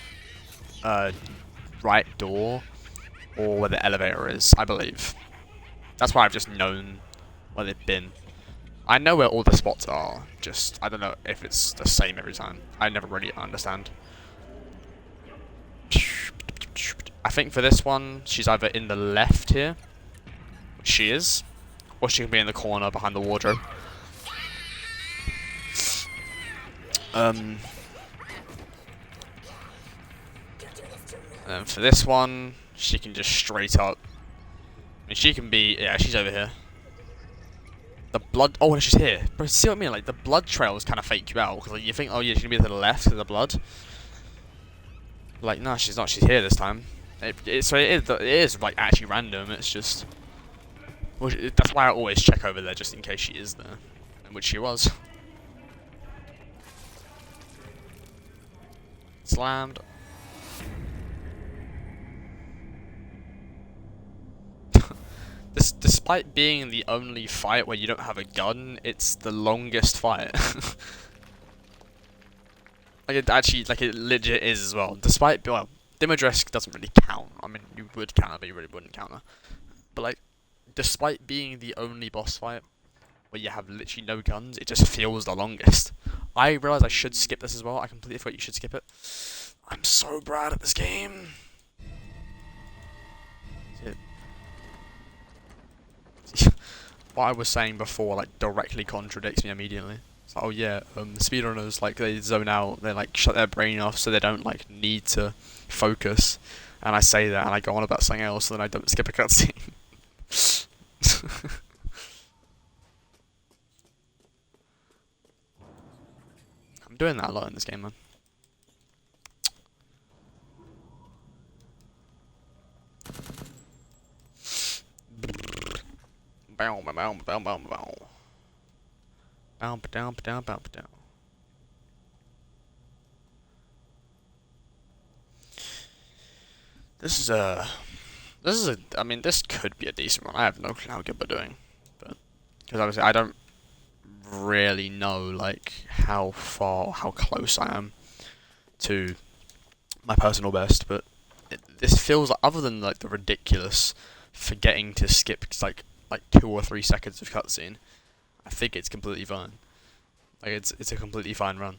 right door or where the elevator is, I believe. That's why I've just known where they've been. I know where all the spots are, just I don't know if it's the same every time. I never really understand. I think for this one, she's either in the left here, which she is, or she can be in the corner behind the wardrobe. And for this one, she can just straight up. I mean, she can be. Yeah, she's over here. The blood. Oh, no, she's here. But see what I mean? Like the blood trails kind of fake you out because like, you think, oh yeah, she's gonna be to the left of the blood. Like, no, she's not. She's here this time. So it is like actually random. It's just. Well, that's why I always check over there just in case she is there, which she was. Slammed. Despite being the only fight where you don't have a gun, it's the longest fight. Like it actually, like it legit is as well. Despite, well, Dimodresk doesn't really count. I mean, you would counter, but you really wouldn't counter. But like, despite being the only boss fight where you have literally no guns, it just feels the longest. I realised I should skip this as well. I completely forgot you should skip it. I'm so bad at this game. What I was saying before, like, directly contradicts me immediately. It's like, oh yeah, speedrunners, like, they zone out, they, like, shut their brain off so they don't, like, need to focus. And I say that, and I go on about something else, and then I don't skip a cutscene. I'm doing that a lot in this game, man. Bow, bow, bow, bow, bow, bow. Bow, down, down, bow, down. I mean, this could be a decent one. I have no clue how good we're doing, but because obviously I don't really know like how close I am to my personal best, but this feels like, other than like the ridiculous forgetting to skip like 2 or 3 seconds of cutscene, I think it's completely fine. Like it's a completely fine run.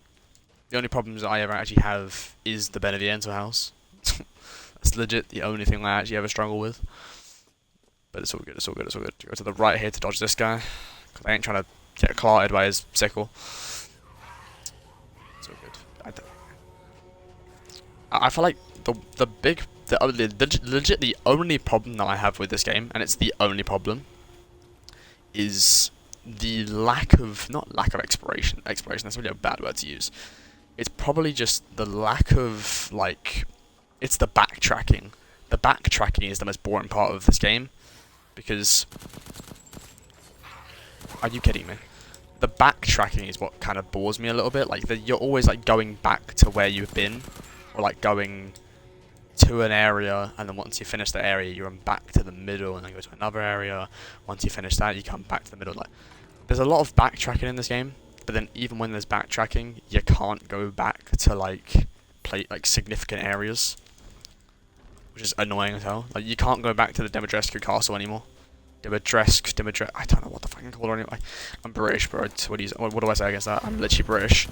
The only problems I ever actually have is the Beneviento house. That's legit the only thing I actually ever struggle with. But it's all good, it's all good, it's all good. Go to the right here to dodge this guy, because I ain't trying to get clarted by his sickle. It's all good. I feel like legit the only problem that I have with this game, and it's the only problem, is the not lack of exploration, that's really a bad word to use. It's probably just the lack of, like, it's the backtracking. The backtracking is the most boring part of this game, because, are you kidding me? The backtracking is what kind of bores me a little bit, like, you're always, like, going back to where you've been, or, like, going to an area, and then once you finish the area, you run back to the middle, and then go to another area. Once you finish that, you come back to the middle. Like, there's a lot of backtracking in this game, but then even when there's backtracking, you can't go back to like significant areas, which is annoying as hell. Like, you can't go back to the Dimitrescu castle anymore. Dimitrescu, I don't know what the fucking call it anyway. I'm British, bro. What do I say against that? I'm literally British.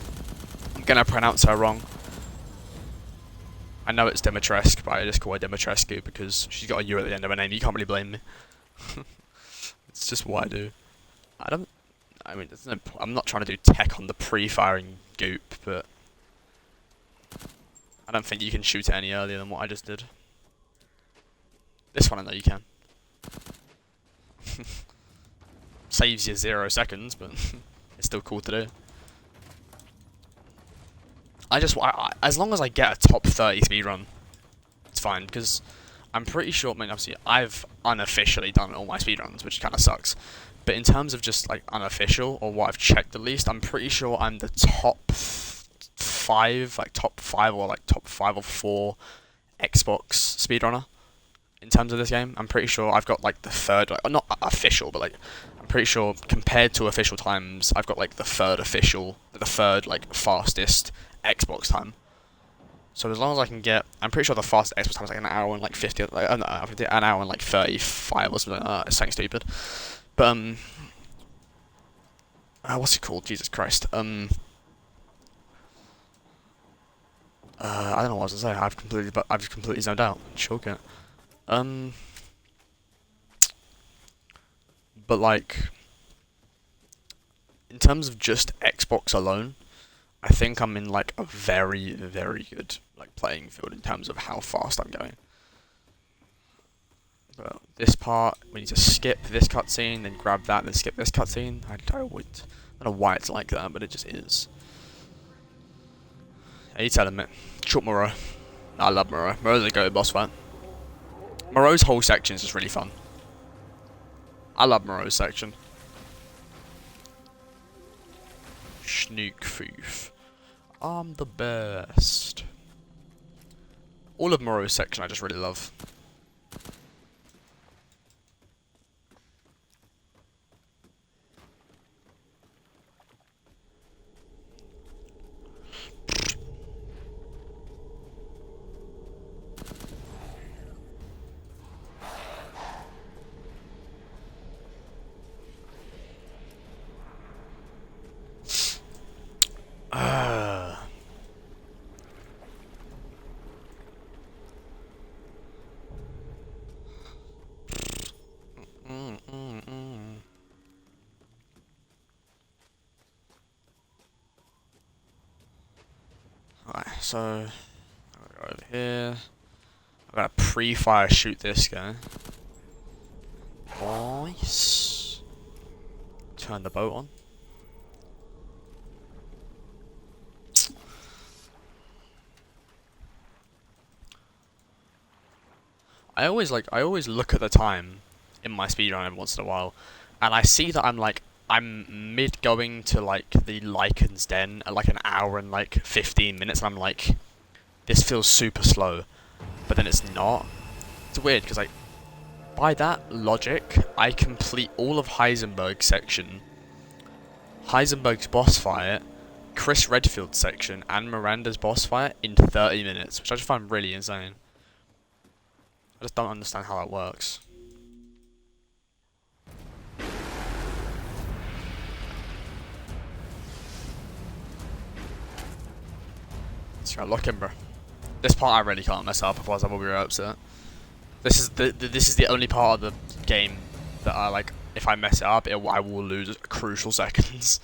I'm gonna pronounce her wrong. I know it's Dimitrescu, but I just call her Dimitrescu because she's got a U at the end of her name. You can't really blame me. It's just what I do. I mean, I'm not trying to do tech on the pre-firing goop, but I don't think you can shoot it any earlier than what I just did. This one I know you can. Saves you 0 seconds, but it's still cool to do. As long as I get a top 30 speedrun, it's fine, because I'm pretty sure, I mean, obviously, I've unofficially done all my speedruns, which kind of sucks. But in terms of just, like, unofficial, or what I've checked at least, I'm pretty sure I'm the top 5, like, top 5 or 4 Xbox speedrunner. In terms of this game, I'm pretty sure I've got, like, the third, like, not official, but, like, I'm pretty sure, compared to official times, I've got, like, the third, like, fastest Xbox time. So as long as I can get, I'm pretty sure the fastest Xbox time is like an hour and like 50, like, an hour and like 35 or something like that. It's something stupid. But what's it called? Jesus Christ. I don't know what I was gonna say. I've completely zoned out. Choke it. But like, in terms of just Xbox alone, I think I'm in like a very, very good like playing field in terms of how fast I'm going. But this part, we need to skip this cutscene, then grab that, then skip this cutscene. I don't know why it's like that, but it just is. How you telling me? Short Moreau. I love Moreau. Moreau's a go boss fight. Moreau's whole section is just really fun. I love Moreau's section. Sneak thief. I'm the best. All of Moreau's section I just really love. Alright, so I'm gonna go over here. I'm gonna pre-fire shoot this guy. Nice. Turn the boat on. I always look at the time in my speedrun every once in a while, and I see that I'm mid going to like the Lycan's Den at like an hour and like 15 minutes, and I'm like, this feels super slow, but then it's not. It's weird because like by that logic, I complete all of Heisenberg's section, Heisenberg's boss fight, Chris Redfield's section, and Miranda's boss fight in 30 minutes, which I just find really insane. I just don't understand how that works. Let's go lock in, bro. This part I really can't mess up, otherwise I will be really upset. This is the only part of the game that I like. If I mess it up, I will lose crucial seconds.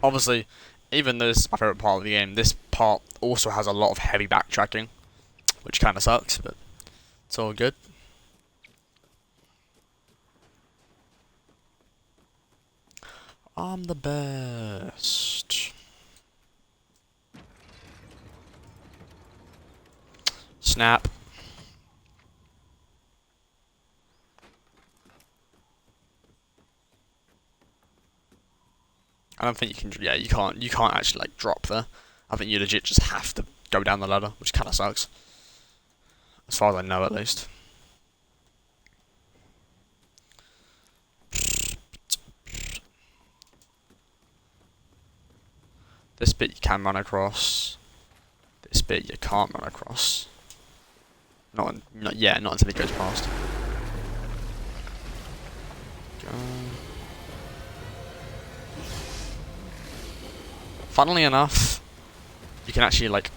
Obviously, even though this is my favourite part of the game, this part also has a lot of heavy backtracking, which kind of sucks, but it's all good. I'm the best. Snap. I don't think you can. Yeah, you can't actually like drop there. I think you legit just have to go down the ladder, which kind of sucks. As far as I know, at least. This bit you can run across. This bit you can't run across. Not until it goes past. Go. Funnily enough, you can actually like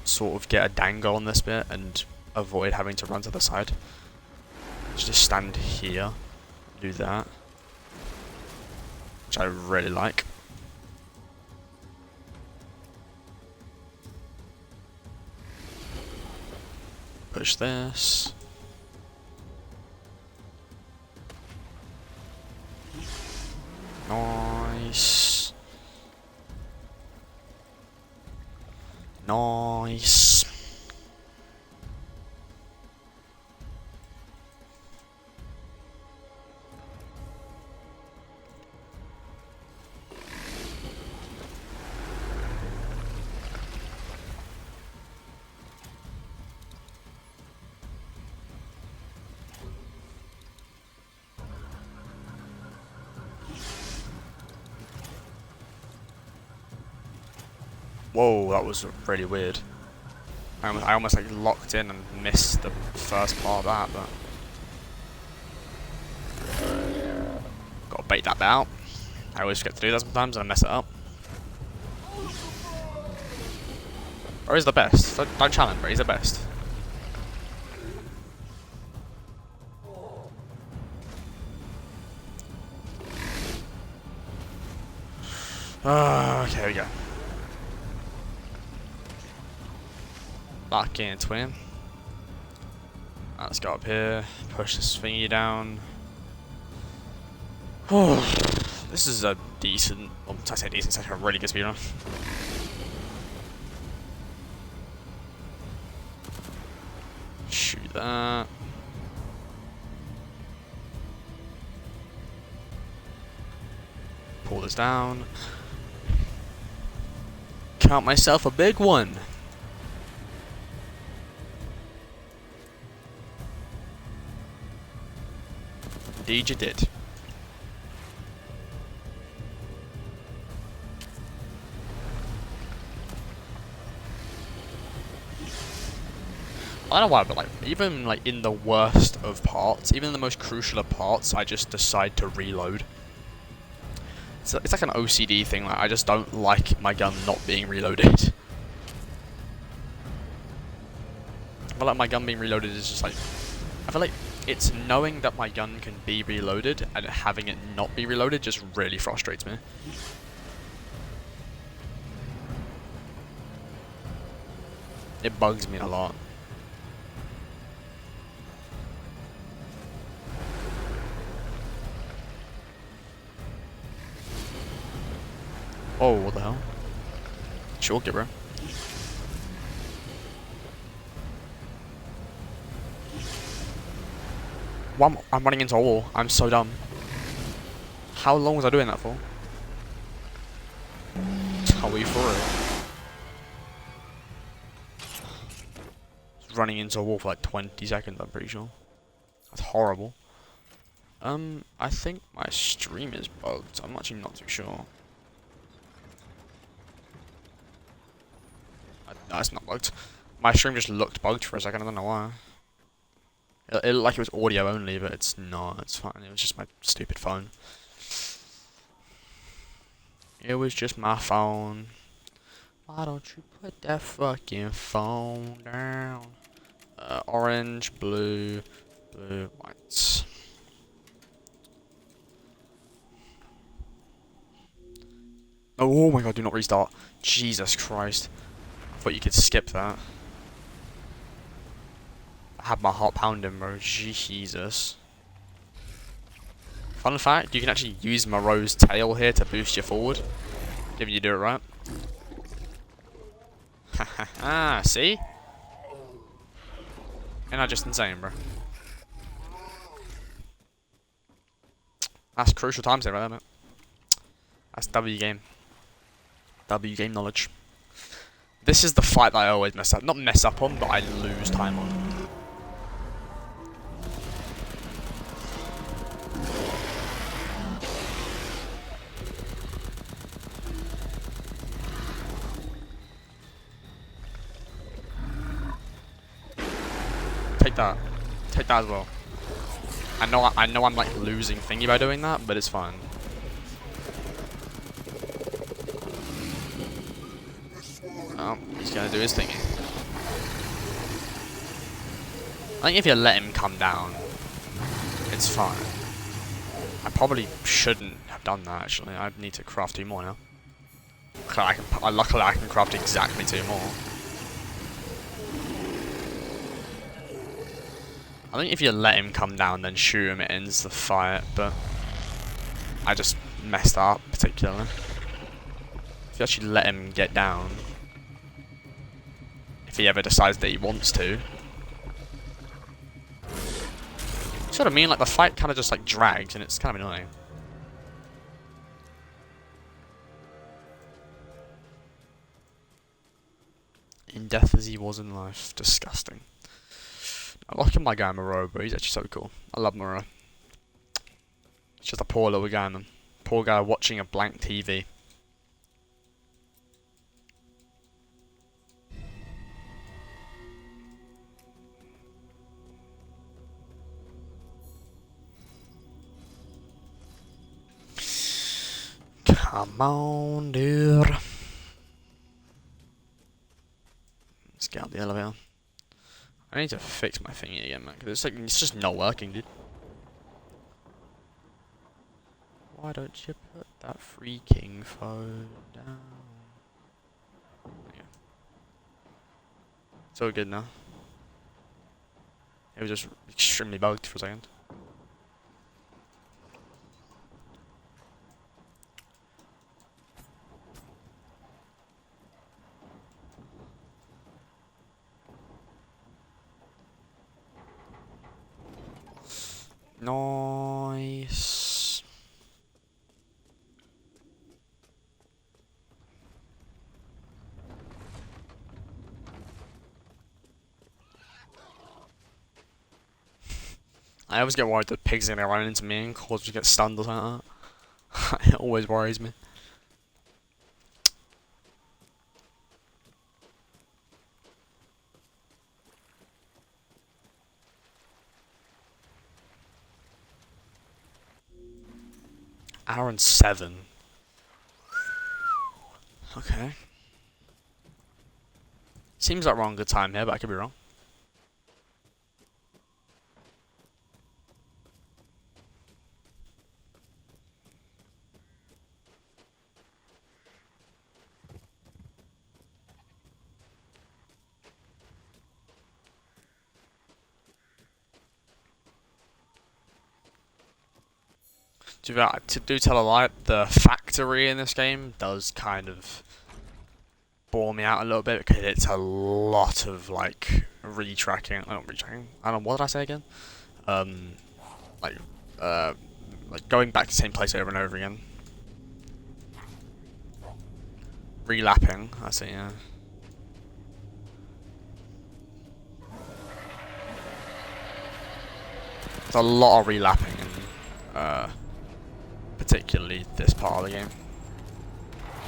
sort of get a dangle on this bit and avoid having to run to the side. Just stand here, do that, which I really like. Push this. Nice. Nice. Whoa, that was really weird. I almost like locked in and missed the first part of that, but gotta bait that bit out. I always forget to do that sometimes and I mess it up. Or is the best? Don't challenge, bro. He's the best. Okay, here we go. Lock in twin. Let's go up here. Push this thingy down. This is a decent. Well, I say decent. It's actually a really good speedrun. Shoot that. this down. Count myself a big one. Indeed you did. I don't know why, but like, even like in the worst of parts, even in the most crucial of parts, I just decide to reload. It's like an OCD thing, like I just don't like my gun not being reloaded. I feel like my gun being reloaded is just like, I feel like it's knowing that my gun can be reloaded and having it not be reloaded just really frustrates me. It bugs me a lot. Oh, what the hell? Chalk it, bro. I'm running into a wall. I'm so dumb. How long was I doing that for? Towie for it. Running into a wall for like 20 seconds, I'm pretty sure. That's horrible. I think my stream is bugged. I'm actually not too sure. No, it's not bugged. My stream just looked bugged for a second. I don't know why. It looked like it was audio only, but it's not. It's fine. It was just my stupid phone. It was just my phone. Why don't you put that fucking phone down? Orange, blue, blue, white. Oh my god, do not restart. Jesus Christ. I thought you could skip that. I had my heart pounding, bro. Jesus. Fun fact, you can actually use Moreau's tail here to boost you forward. If you do it right. Haha, see? Ain't that just insane, bro? That's crucial times there, right there, mate. That's W game. W game knowledge. This is the fight that I always mess up. Not mess up on, but I lose time on. Take that. Take that as well. I know I'm like losing thingy by doing that, but it's fine. Oh, he's gonna do his thingy. I think if you let him come down, it's fine. I probably shouldn't have done that actually. I need to craft 2 more now. Luckily I can craft exactly 2 more. I think if you let him come down then shoot him, it ends the fight, but I just messed up particularly. If you actually let him get down, if he ever decides that he wants to. You see what I mean? Like the fight kind of just like drags and it's kind of annoying. In death as he was in life. Disgusting. I like my guy Moreau, bro. He's actually so cool. I love Moreau. It's just a poor little guy, man. Poor guy watching a blank TV. Come on, dude. Let's get out the elevator. I need to fix my thingy again, man, because it's just not working, dude. Why don't you put that freaking phone down? Yeah. It's all good now. It was just extremely bugged for a second. Nice. I always get worried that pigs are gonna run into me and cause me to get stunned or something like that. It always worries me. Hour and 7. Okay. Seems like we're on a good time here, but I could be wrong. To do tell a lie, the factory in this game does kind of bore me out a little bit because it's a lot of like retracking. Not retracking. I don't know, what did I say again? Like like going back to the same place over and over again. Relapping, I see, yeah. There's a lot of relapping in particularly this part of the game.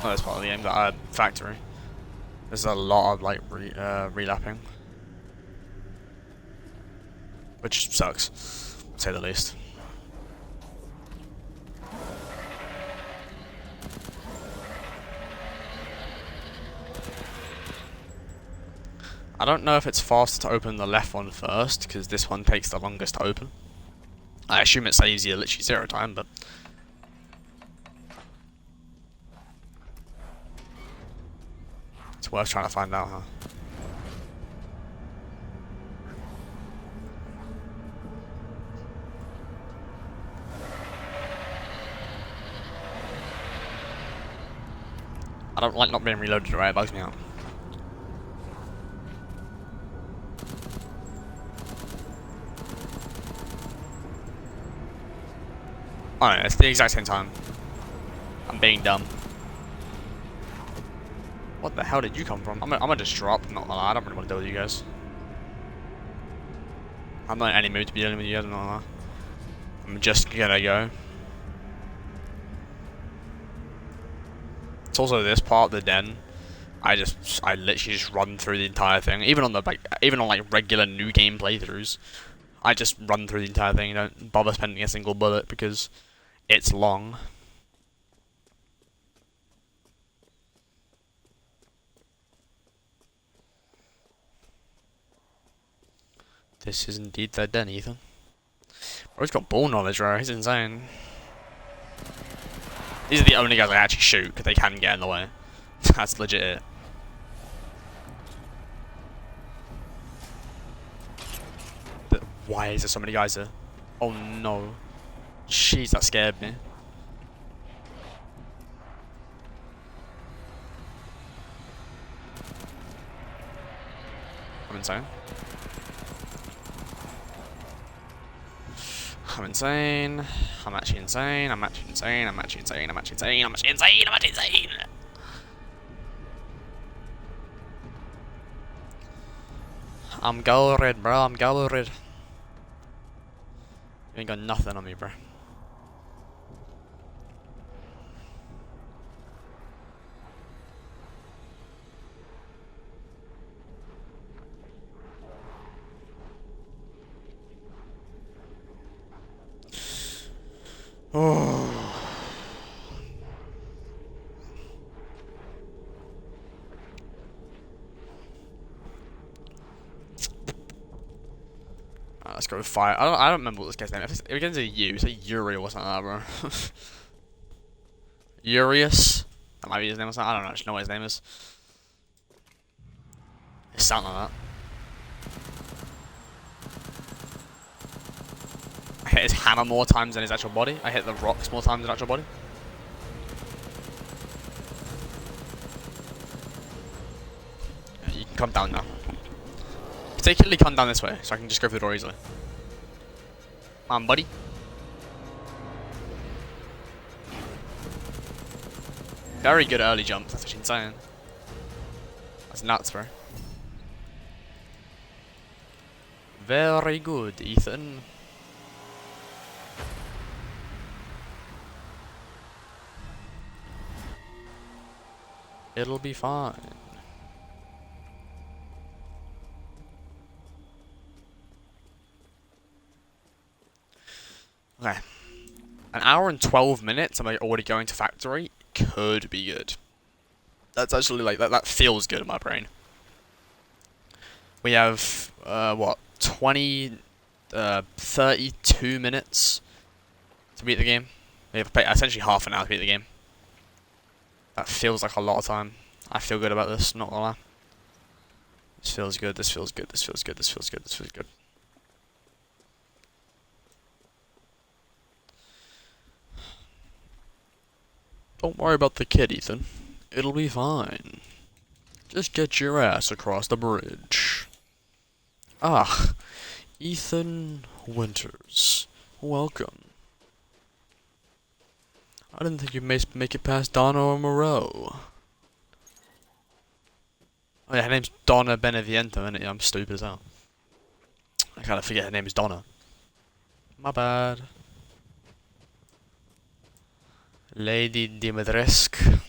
Not this part of the game, the factory. There's a lot of like relapping, which sucks, to say the least. I don't know if it's faster to open the left one first, because this one takes the longest to open. I assume it saves you literally 0 time, but it's worth trying to find out, huh? I don't like not being reloaded, right? It bugs me out. Oh no, it's the exact same time. I'm being dumb. What the hell did you come from? I'm gonna just drop, not gonna lie, I don't really want to deal with you guys. I'm not in any mood to be dealing with you guys, I'm not gonna lie. I'm just gonna go. It's also this part, the den. I literally just run through the entire thing. Even on like regular new game playthroughs, I just run through the entire thing. Don't bother spending a single bullet because it's long. This is indeed the den, Ethan. Bro, he's got ball knowledge, bro. He's insane. These are the only guys I actually shoot because they can get in the way. That's legit it. Why is there so many guys here? Oh no. Jeez, that scared me. I'm insane. I'm insane. I'm actually insane. I'm actually insane. I'm actually insane. I'm actually insane. I'm actually insane. I'm actually insane. I'm gold, bro. I'm gold. You ain't got nothing on me, bro. Oh. Let's go with fire. I don't remember what this guy's name is. If it begins with a U, say Yuri or something like that, bro. Urius? That might be his name or something. I don't actually know what his name is. It's something like that. I hit his hammer more times than his actual body. I hit the rocks more times than his actual body. Yeah, you can come down now. Particularly come down this way, so I can just go through the door easily. Come on, buddy. Very good early jump. That's actually insane. That's nuts, bro. Very good, Ethan. It'll be fine. Okay. An hour and 12 minutes, am I already going to factory? Could be good. That's actually like, that feels good in my brain. We have, what, 32 minutes to beat the game. We have essentially half an hour to beat the game. That feels like a lot of time. I feel good about this, not gonna lie. This feels good, this feels good, this feels good, this feels good, this feels good. Don't worry about the kid, Ethan. It'll be fine. Just get your ass across the bridge. Ah, Ethan Winters. Welcome. I didn't think you'd make it past Donna or Moreau. Oh yeah, her name's Donna Beneviento, innit? Yeah, I'm stupid as hell. I kinda forget her name is Donna. My bad. Lady Dimitrescu.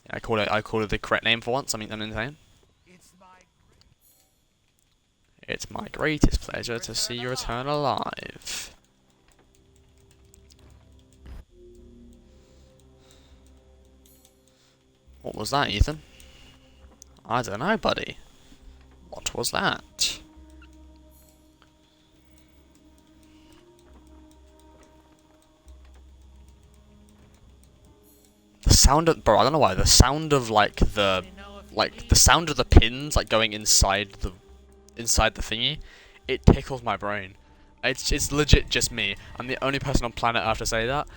Yeah, I call it the correct name for once. I mean, I'm insane. It's my greatest pleasure to see you return alive. What was that, Ethan? I don't know, buddy. What was that? The sound of, bro, I don't know why, the sound of the sound of the pins like going inside the thingy, it tickles my brain. It's legit just me. I'm the only person on planet Earth to say that,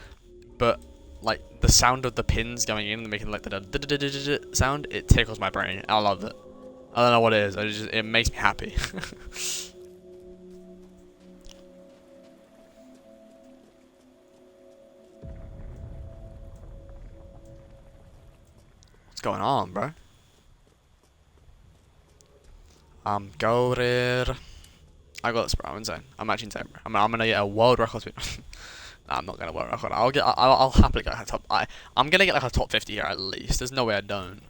but like the sound of the pins going in and making like the sound, it tickles my brain. I love it. I don't know what it is. It makes me happy. What's going on, bro? I'm goated. I got this, bro. I'm insane. I'm actually insane, bro. I'm gonna get a world record speed. Nah, I'm not gonna world record. I'll happily get like a top. I'm gonna get like a top 50 here at least. There's no way I don't.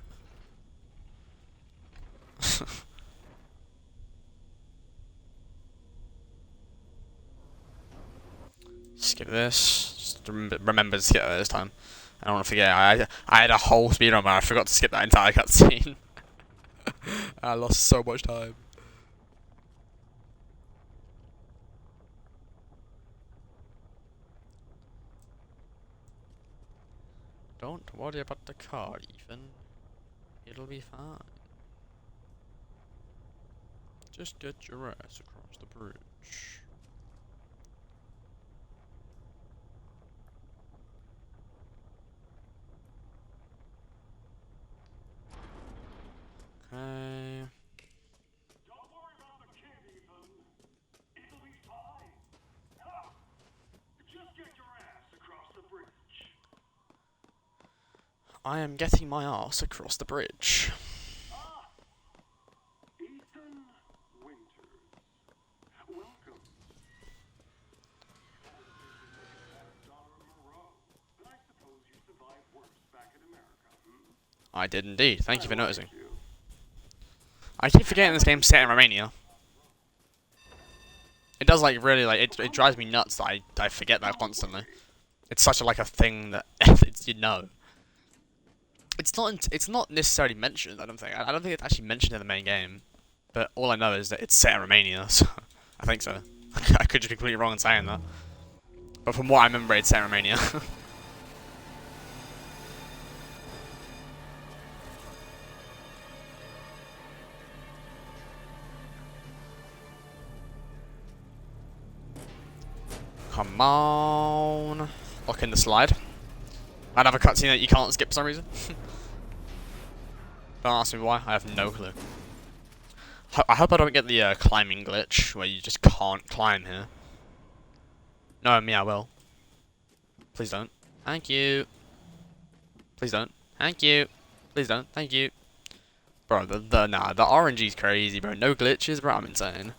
Skip this. Just remember to skip it this time. I don't want to forget. I had a whole speedrun where I forgot to skip that entire cutscene. I lost so much time. Don't worry about the car, Ethan. It'll be fine. Just get your ass across the bridge. Okay. Don't worry about the kid, Ethan. It'll be fine. Ah, just get your ass across the bridge. I am getting my ass across the bridge. Ah, Ethan Winters. Welcome. Donna Moreau. But I suppose you survived worse back in America, I did indeed. Thank you for I like noticing. you. I keep forgetting this game's set in Romania. It does like really like it drives me nuts that I forget that constantly. It's such a like a thing that it's, you know. It's not necessarily mentioned. I don't think. I don't think it's actually mentioned in the main game. But all I know is that it's set in Romania. So I think so. I could just be completely wrong in saying that. But from what I remember, it's set in Romania. Come on. Lock in the slide. I'd have a cutscene that you can't skip for some reason. Don't ask me why. I have no clue. I hope I don't get the climbing glitch where you just can't climb here. No, me, I will. Please don't. Thank you. Please don't. Thank you. Please don't. Thank you. Bro, the RNG's crazy, bro. No glitches, bro. I'm insane.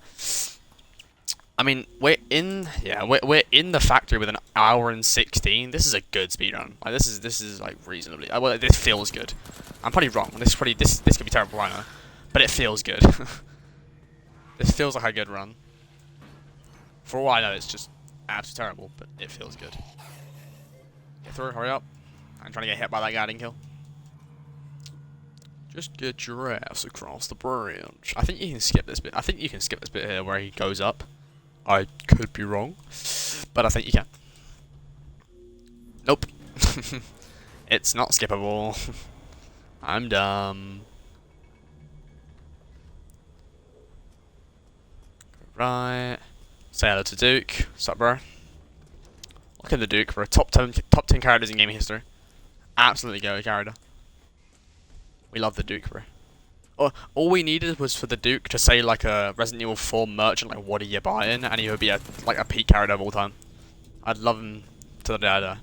I mean, we're in the factory with an hour and 16. This is a good speed run. Like this is like reasonably. Well, this feels good. I'm probably wrong. This could be terrible, I know, but it feels good. This feels like a good run. For all I know, it's just absolutely terrible, but it feels good. Get through, hurry up. I'm trying to get hit by that guiding kill. Just get your ass across the bridge. I think you can skip this bit. I think you can skip this bit here where he goes up. I could be wrong, but I think you can. Nope. It's not skippable. I'm dumb. Right. Say hello to Duke. What's up, bro? Look at the Duke, bro. Top 10 characters in gaming history. Absolutely go character. We love the Duke, bro. All we needed was for the Duke to say like a Resident Evil 4 merchant, like, what are you buying? And he would be a peak character of all time. I'd love him to the day I die.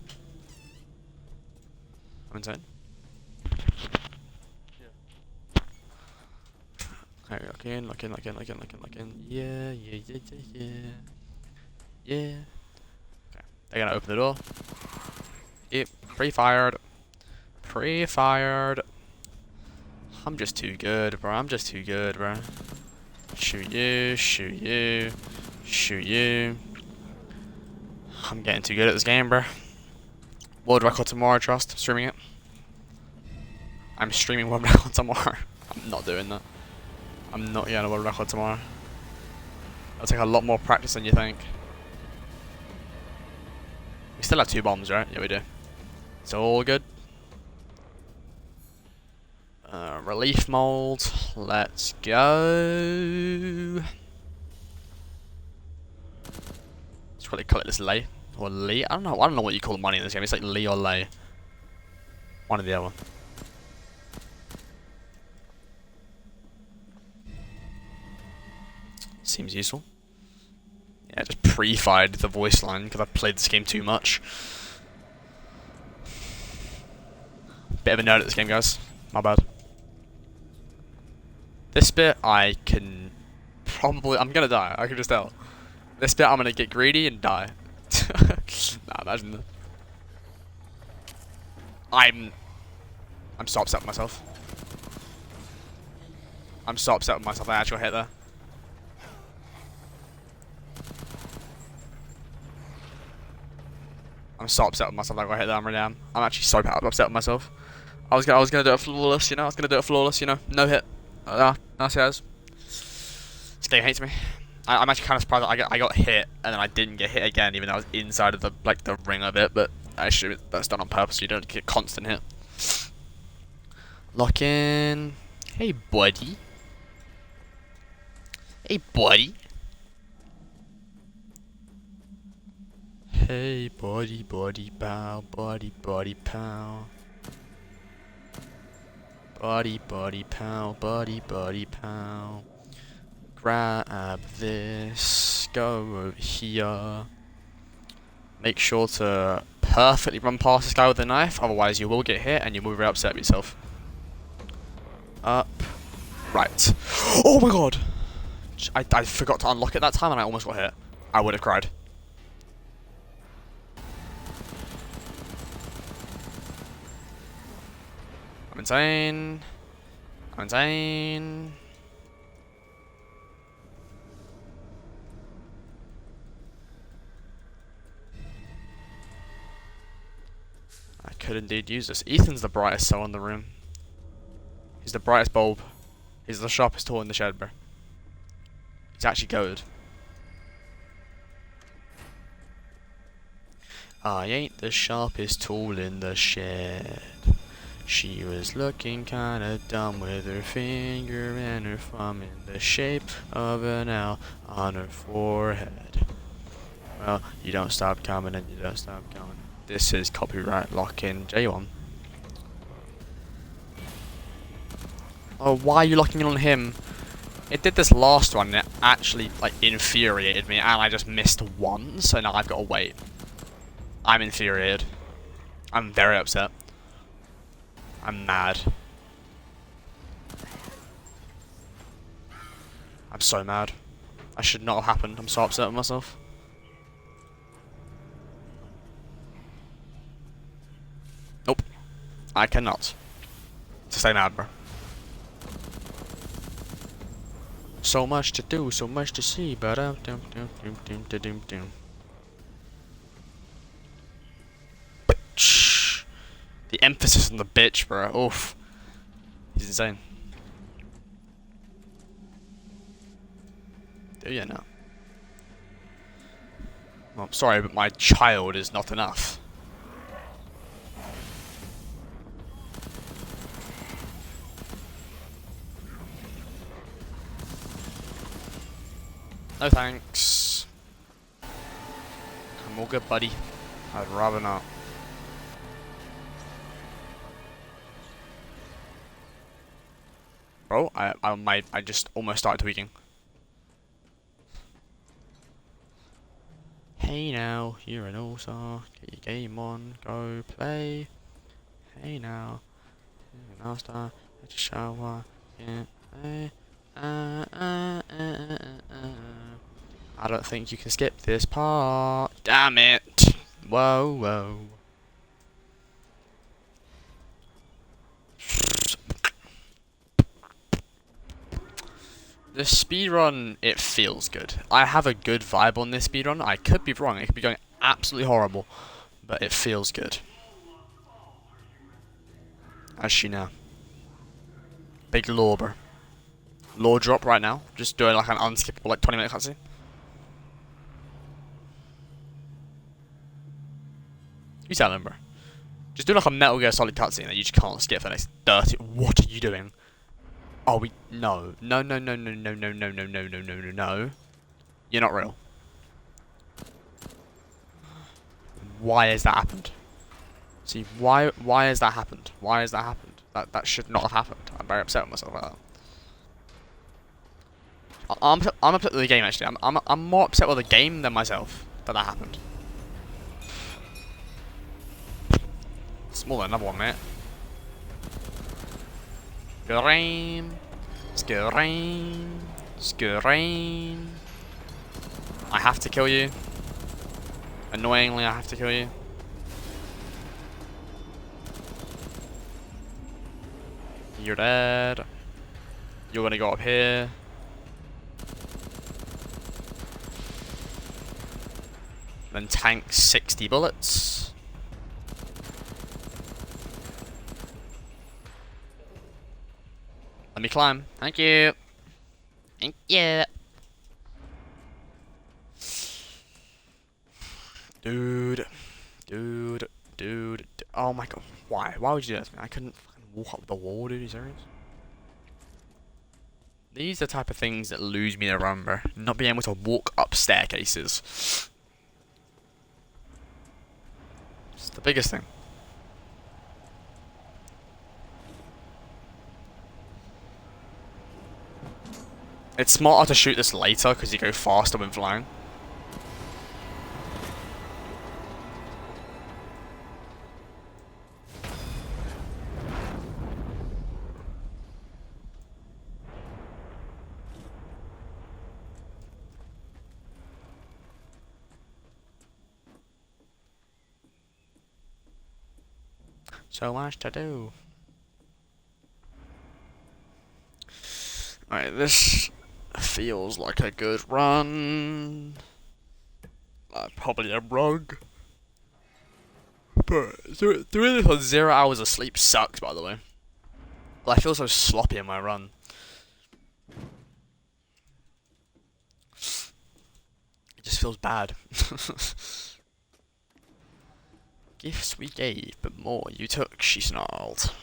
I'm insane. Okay, lock in. Yeah. Yeah. Okay. They're gonna open the door. Yep. Pre-fired. I'm just too good, bro. Shoot you. I'm getting too good at this game, bro. World record tomorrow, trust. Streaming it. I'm streaming world record tomorrow. I'm not doing that. I'm not getting a world record tomorrow. It'll take a lot more practice than you think. We still have 2 bombs, right? Yeah, we do. It's all good. Relief mold. Let's go. Let's probably call it this lay or Lee. I don't know what you call money in this game. It's like Lee or lay. One or the other. Seems useful. Yeah, just pre-fired the voice line because I've played this game too much. Bit of a nerd at this game, guys. My bad. This bit I can probably... I'm gonna die, I can just tell. This bit I'm gonna get greedy and die. Nah, imagine that. I'm so upset with myself. I actually hit there. I'm so upset with myself that I got hit there. I'm actually so upset with myself. I was gonna do it flawless, you know. No hit. Nice guys. This game hates me. I'm actually kind of surprised that I got hit and then I didn't get hit again, even though I was inside of the ring of it. But actually, that's done on purpose. So you don't get constant hit. Lock in. Hey, buddy. Hey, buddy, pal, buddy, pal. Buddy, pal. Grab this. Go over here. Make sure to perfectly run past this guy with a knife, otherwise you will get hit and you will be very upset with yourself. Up. Right. Oh my god! I forgot to unlock it that time and I almost got hit. I would have cried. I'm insane. I could indeed use this. Ethan's the brightest cell in the room. He's the brightest bulb. He's the sharpest tool in the shed, bro. He's actually goated. I ain't the sharpest tool in the shed. She was looking kinda dumb with her finger and her thumb in the shape of an L on her forehead. Well, you don't stop coming and you don't stop going. This is copyright lock-in J1. Oh, why are you locking in on him? It did this last one and it actually infuriated me and I just missed one, so now I've got to wait. I'm infuriated. I'm very upset. I'm mad. I'm so mad. That should not have happened. I'm so upset with myself. Nope. I cannot. Sustain ad, bro. So much to do, so much to see, but the emphasis on the bitch, bro. Oof. He's insane. Oh yeah, no. Well, I'm sorry, but my child is not enough. No thanks. I'm all good, buddy. I'd rather not. Bro, I just almost started tweaking. Hey now, you're an all-star. Get your game on, go play. Hey now, you're an all-star. Get your shower, get play. I don't think you can skip this part. Damn it! Whoa, whoa. The speedrun, it feels good. I have a good vibe on this speedrun. I could be wrong. It could be going absolutely horrible. But it feels good. As she now. Big lore, bro. Lore drop right now. Just doing like an unskippable, like 20-minute cutscene. You tell him, bro. Just do like a Metal Gear Solid cutscene that you just can't skip for the next 30. What are you doing? Oh, no. No, no, no, no, no, no, no, no, no, no, no, no, no. You're not real. Why has that happened? See, why has that happened? Why has that happened? That should not have happened. I'm very upset with myself about that. I'm upset with the game actually. I'm more upset with the game than myself that happened. It's more than another one, mate. Scream, scream, scream. I have to kill you. Annoyingly, I have to kill you. You're dead. You're gonna go up here. Then tank 60 bullets. Let me climb. Thank you. Thank you. Dude. Oh my god. Why? Why would you do that to me? I couldn't fucking walk up the wall, dude. Are you serious? These are the type of things that lose me the run, bro. Not being able to walk up staircases. It's the biggest thing. It's smarter to shoot this later because you go faster when flying. So much to do. Alright, this feels like a good run. Probably a rug. But doing this on 0 hours of sleep sucks, by the way. I feel so sloppy in my run. It just feels bad. Gifts we gave, but more you took, she snarled.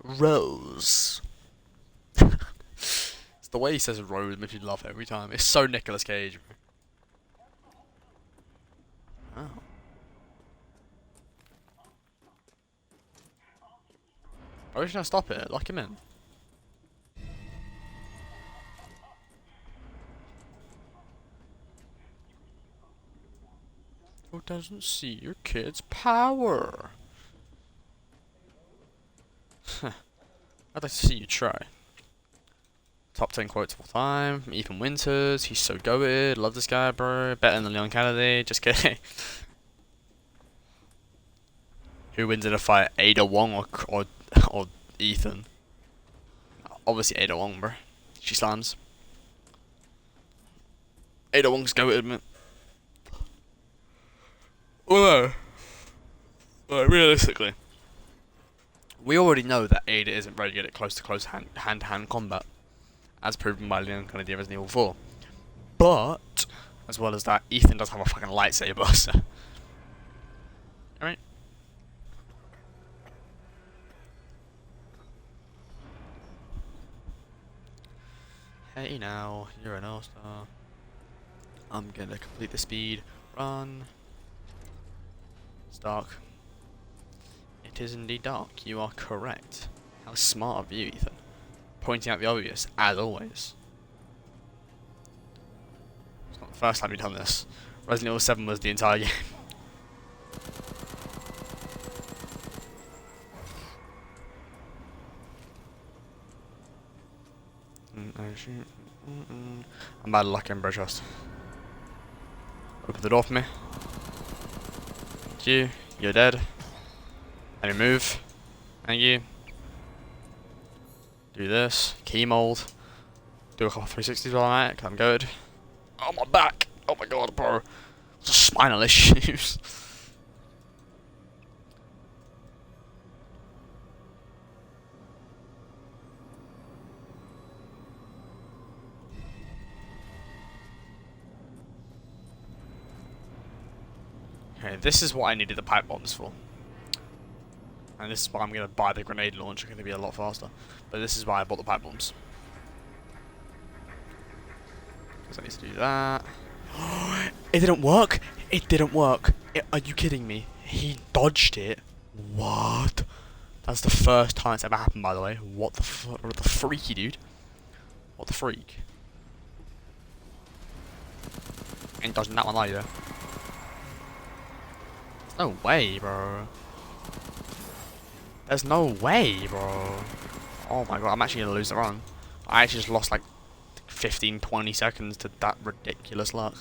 Rose. It's the way he says Rose makes me laugh every time. It's so Nicolas Cage. Oh. Are we just gonna stop it? Lock him in. Who doesn't see your kid's power? I'd like to see you try. Top 10 quotes of all time. Ethan Winters. He's so goated. Love this guy, bro. Better than Leon Kennedy. Just kidding. Who wins in a fight? Ada Wong or Ethan? Obviously Ada Wong, bro. She slams. Ada Wong's goated, man. Well, no. Realistically, we already know that Ada isn't very good at close-to-close hand-to-hand combat, as proven by Leon Kennedy of Resident Evil 4. But, as well as that, Ethan does have a fucking lightsaber, so... Alright. Hey now, you're an all-star. I'm gonna complete the speed run. It's dark. It is indeed dark. You are correct. How smart of you, Ethan. Pointing out the obvious, as always. It's not the first time you've done this. Resident Evil 7 was the entire game. I'm bad luck in trust. Open the door for me. Thank you. You're dead. Let me move. Thank you. Do this. Key mold. Do a couple 360s while I'm at it, 'cause I'm good. Oh, my back! Oh my god, bro. Spinal issues. Okay, this is what I needed the pipe bombs for. And this is why I'm going to buy the grenade launcher, going to be a lot faster. But this is why I bought the pipe bombs. Because I need to do that. It didn't work! It didn't work! Are you kidding me? He dodged it? What? That's the first time it's ever happened, by the way. What the freaky, dude? What the freak? Ain't dodging that one either. No way, bro. There's no way, bro. Oh my god, I'm actually gonna lose the run. I actually just lost like 15-20 seconds to that ridiculous luck.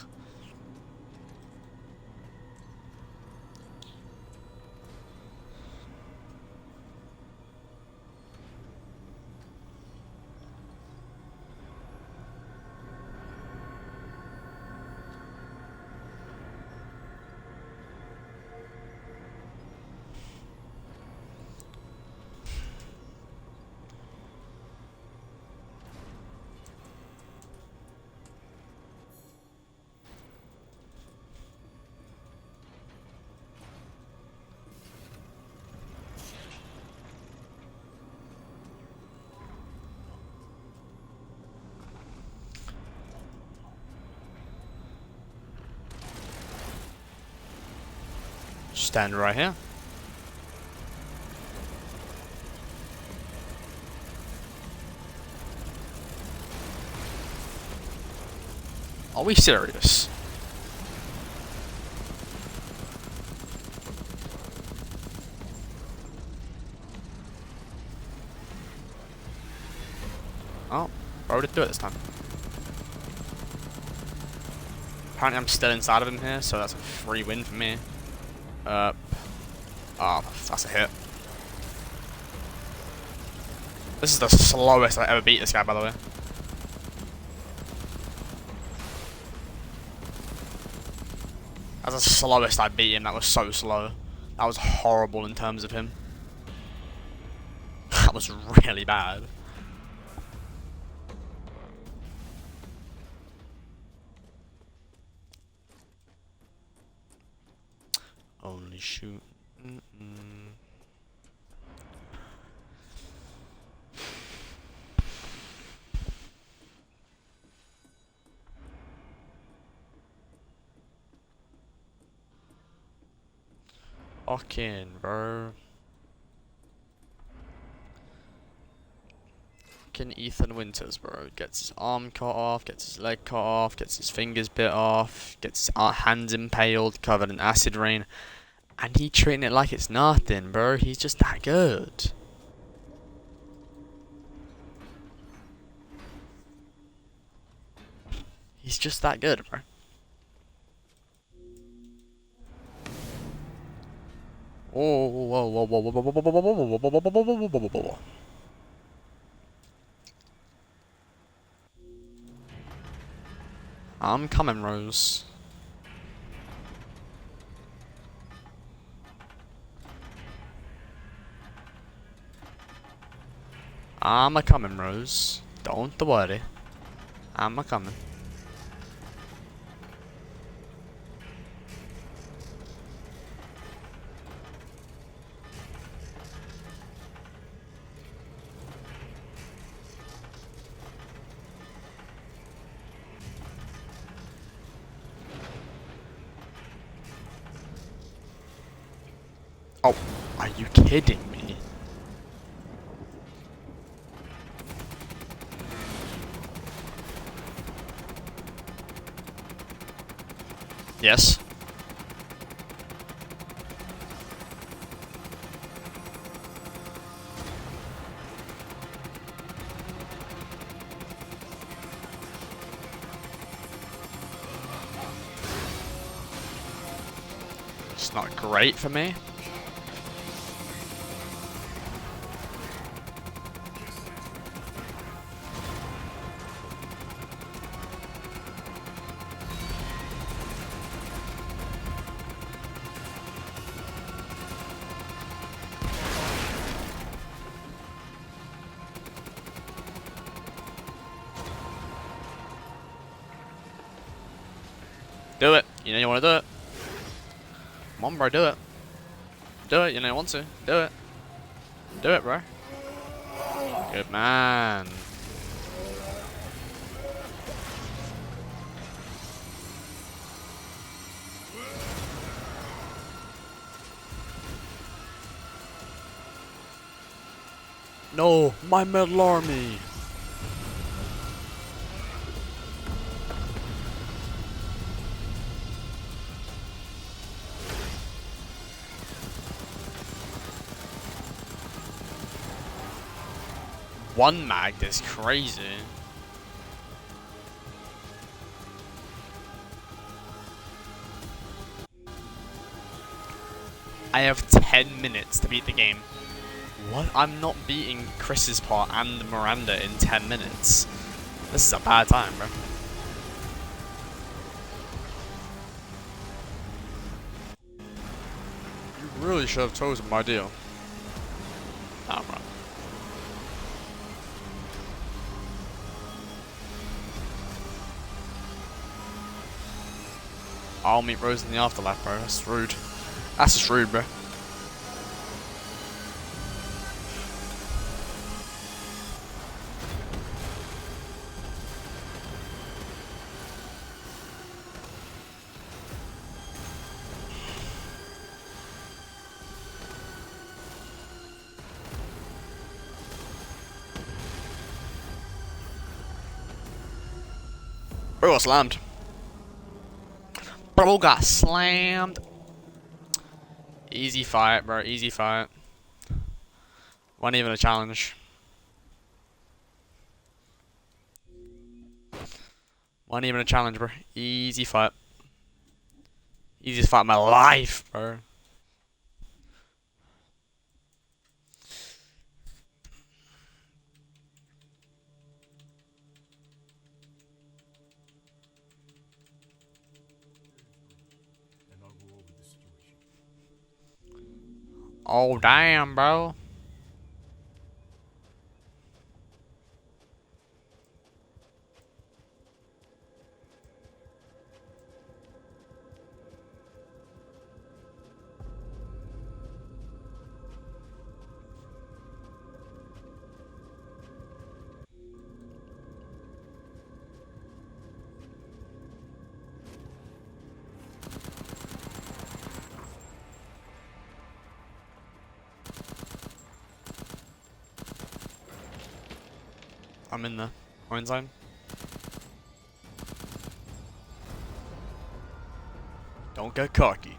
Stand right here. Are we serious? Oh, bro did do it this time. Apparently I'm still inside of him here, so that's a free win for me. Oh, that's a hit. This is the slowest I ever beat this guy, by the way. That's the slowest I beat him. That was so slow. That was horrible in terms of him. That was really bad. Only shoot. Fucking bro. Fucking Ethan Winters, bro. Gets his arm cut off, gets his leg cut off, gets his fingers bit off, gets his hands impaled, covered in acid rain. And he treating it like it's nothing, bro. He's just that good. He's just that good, bro. Whoa, whoa, whoa, whoa, whoa, whoa, whoa, whoa, whoa, whoa, whoa, whoa, whoa, whoa, whoa. I'm coming, Rose. I'm a coming, Rose. Don't worry. I'm a coming. Oh, are you kidding me? Yes. It's not great for me. Do it. You know you want to do it. Come on, bro. Do it. Do it. You know you want to. Do it. Do it, bro. Good man. No, my metal army. One mag is crazy. I have 10 minutes to beat the game. What? I'm not beating Chris's part and Miranda in 10 minutes. This is a bad time, bro. You really should have chosen my deal. Nah, bro. I'll meet Rose in the afterlife, bro. That's rude. That's just rude, bro. Bro got slammed. Bro got slammed. Easy fight, bro. Easy fight. Wasn't even a challenge. Wasn't even a challenge, bro. Easy fight. Easiest fight of my life, bro. Oh, damn, bro. I'm in the orange zone. Don't get cocky.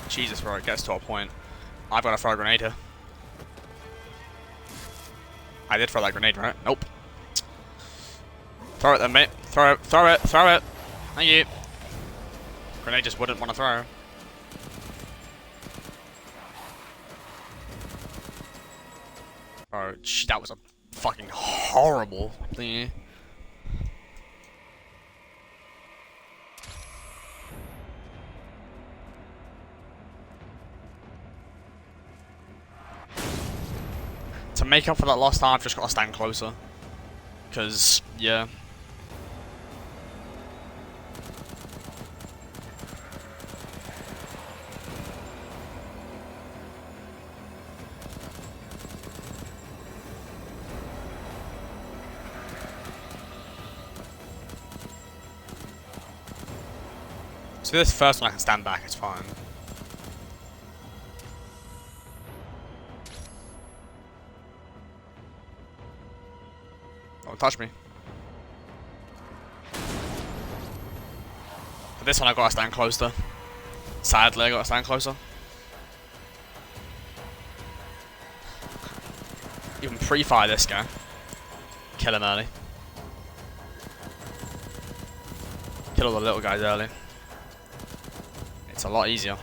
Jesus, bro, it gets to a point. I've got to throw a grenade here. I did throw that grenade, right? Nope. Throw it then, mate. Throw it, throw it, throw it. Thank you. Grenade just wouldn't want to throw. Bro, that was a fucking horrible thingy. To make up for that lost time, I've just got to stand closer. Because, yeah. So this first one I can stand back, it's fine. Don't touch me. For this one I gotta stand closer. Sadly I gotta stand closer. Even pre-fire this guy. Kill him early. Kill all the little guys early. It's a lot easier.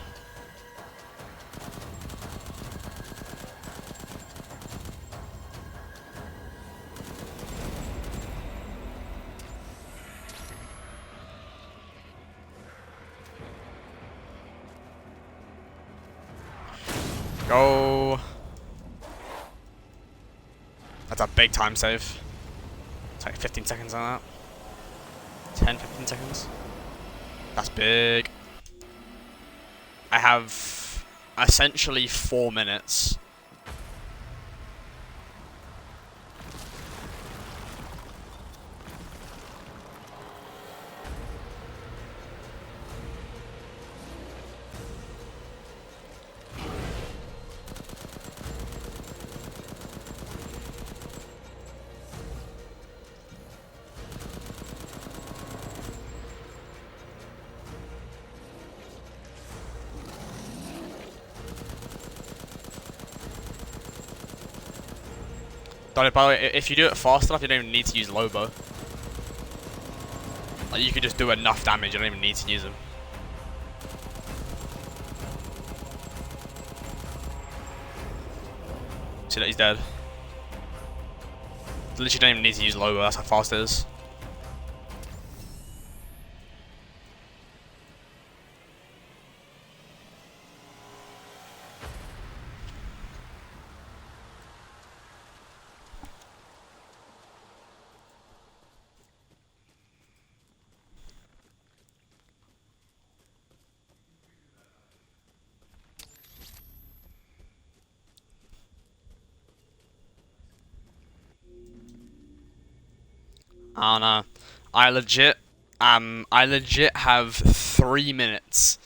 Go. That's a big time save. It's like 15 seconds on that. 10, 15 seconds. That's big. I have essentially 4 minutes. By the way, if you do it fast enough, you don't even need to use Lobo. Like, you can just do enough damage, you don't even need to use him. See that he's dead. Literally don't even need to use Lobo, that's how fast it is. I don't know. I legit have 3 minutes.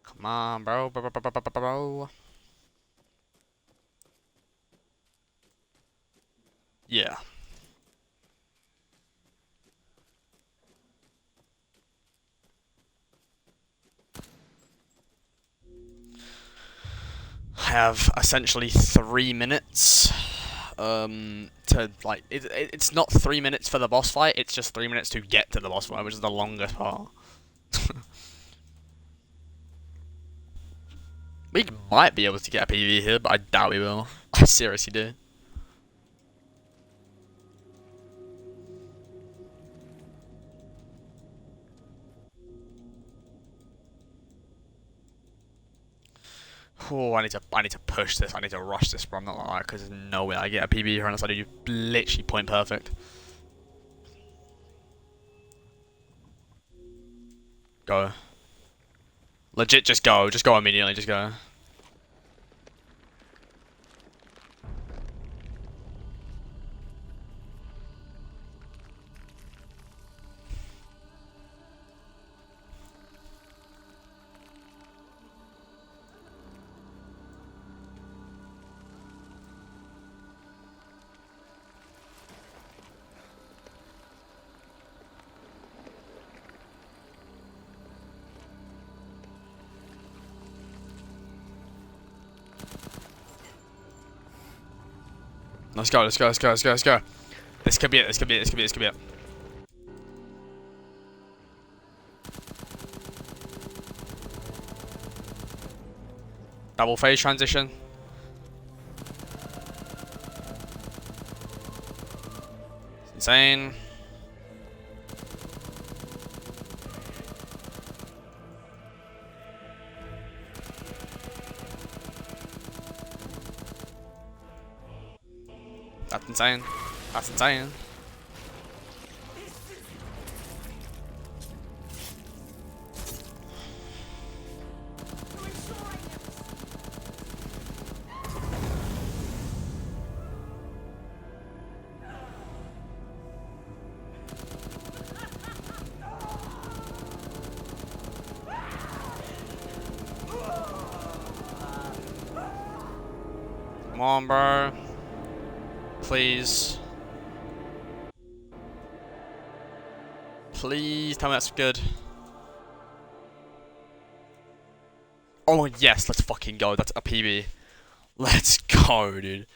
Come on, bro. Yeah. I have essentially 3 minutes. To like, it's not 3 minutes for the boss fight. It's just 3 minutes to get to the boss fight, which is the longest part. We might be able to get a PV here, but I doubt we will. I seriously do. Oh, I need to push this. I need to rush this, bro. I'm not gonna lie, because there's no way I get a PB here unless I do literally point perfect. Go. Legit, just go. Just go immediately. Just go. Let's go, let's go, let's go, let's go, let's go. This could be it, this could be it, this could be it, this could be it. Double phase transition. It's insane. That's insane. That's insane. Come on, bro. Please. Please tell me that's good. Oh, yes, let's fucking go. That's a PB. Let's go, dude.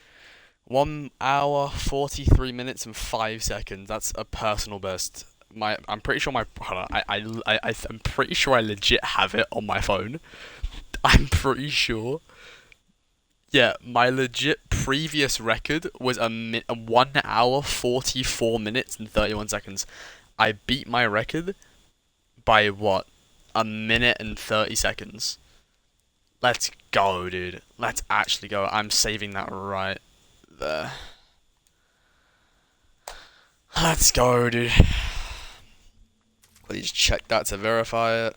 1 hour, 43 minutes and 5 seconds. That's a personal best. I'm pretty sure hold on, I'm pretty sure I legit have it on my phone. I'm pretty sure. Yeah, my legit previous record was a 1 hour, 44 minutes and 31 seconds. I beat my record by what? A minute and 30 seconds. Let's go, dude. Let's actually go. I'm saving that right there. Let's go, dude. Please check that to verify it.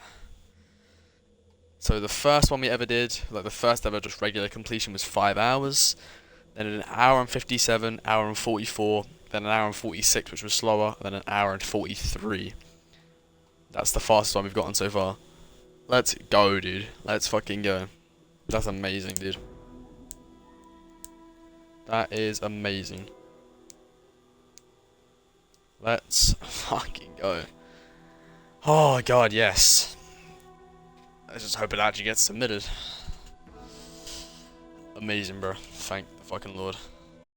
So the first one we ever did, like the first ever just regular completion, was 5 hours. Then an hour and 57, hour and 44, then an hour and 46, which was slower, then an hour and 43. That's the fastest one we've gotten so far. Let's go, dude. Let's fucking go. That's amazing, dude. That is amazing. Let's fucking go. Oh god, yes. I just hope it actually gets submitted. Amazing, bro. Thank the fucking Lord.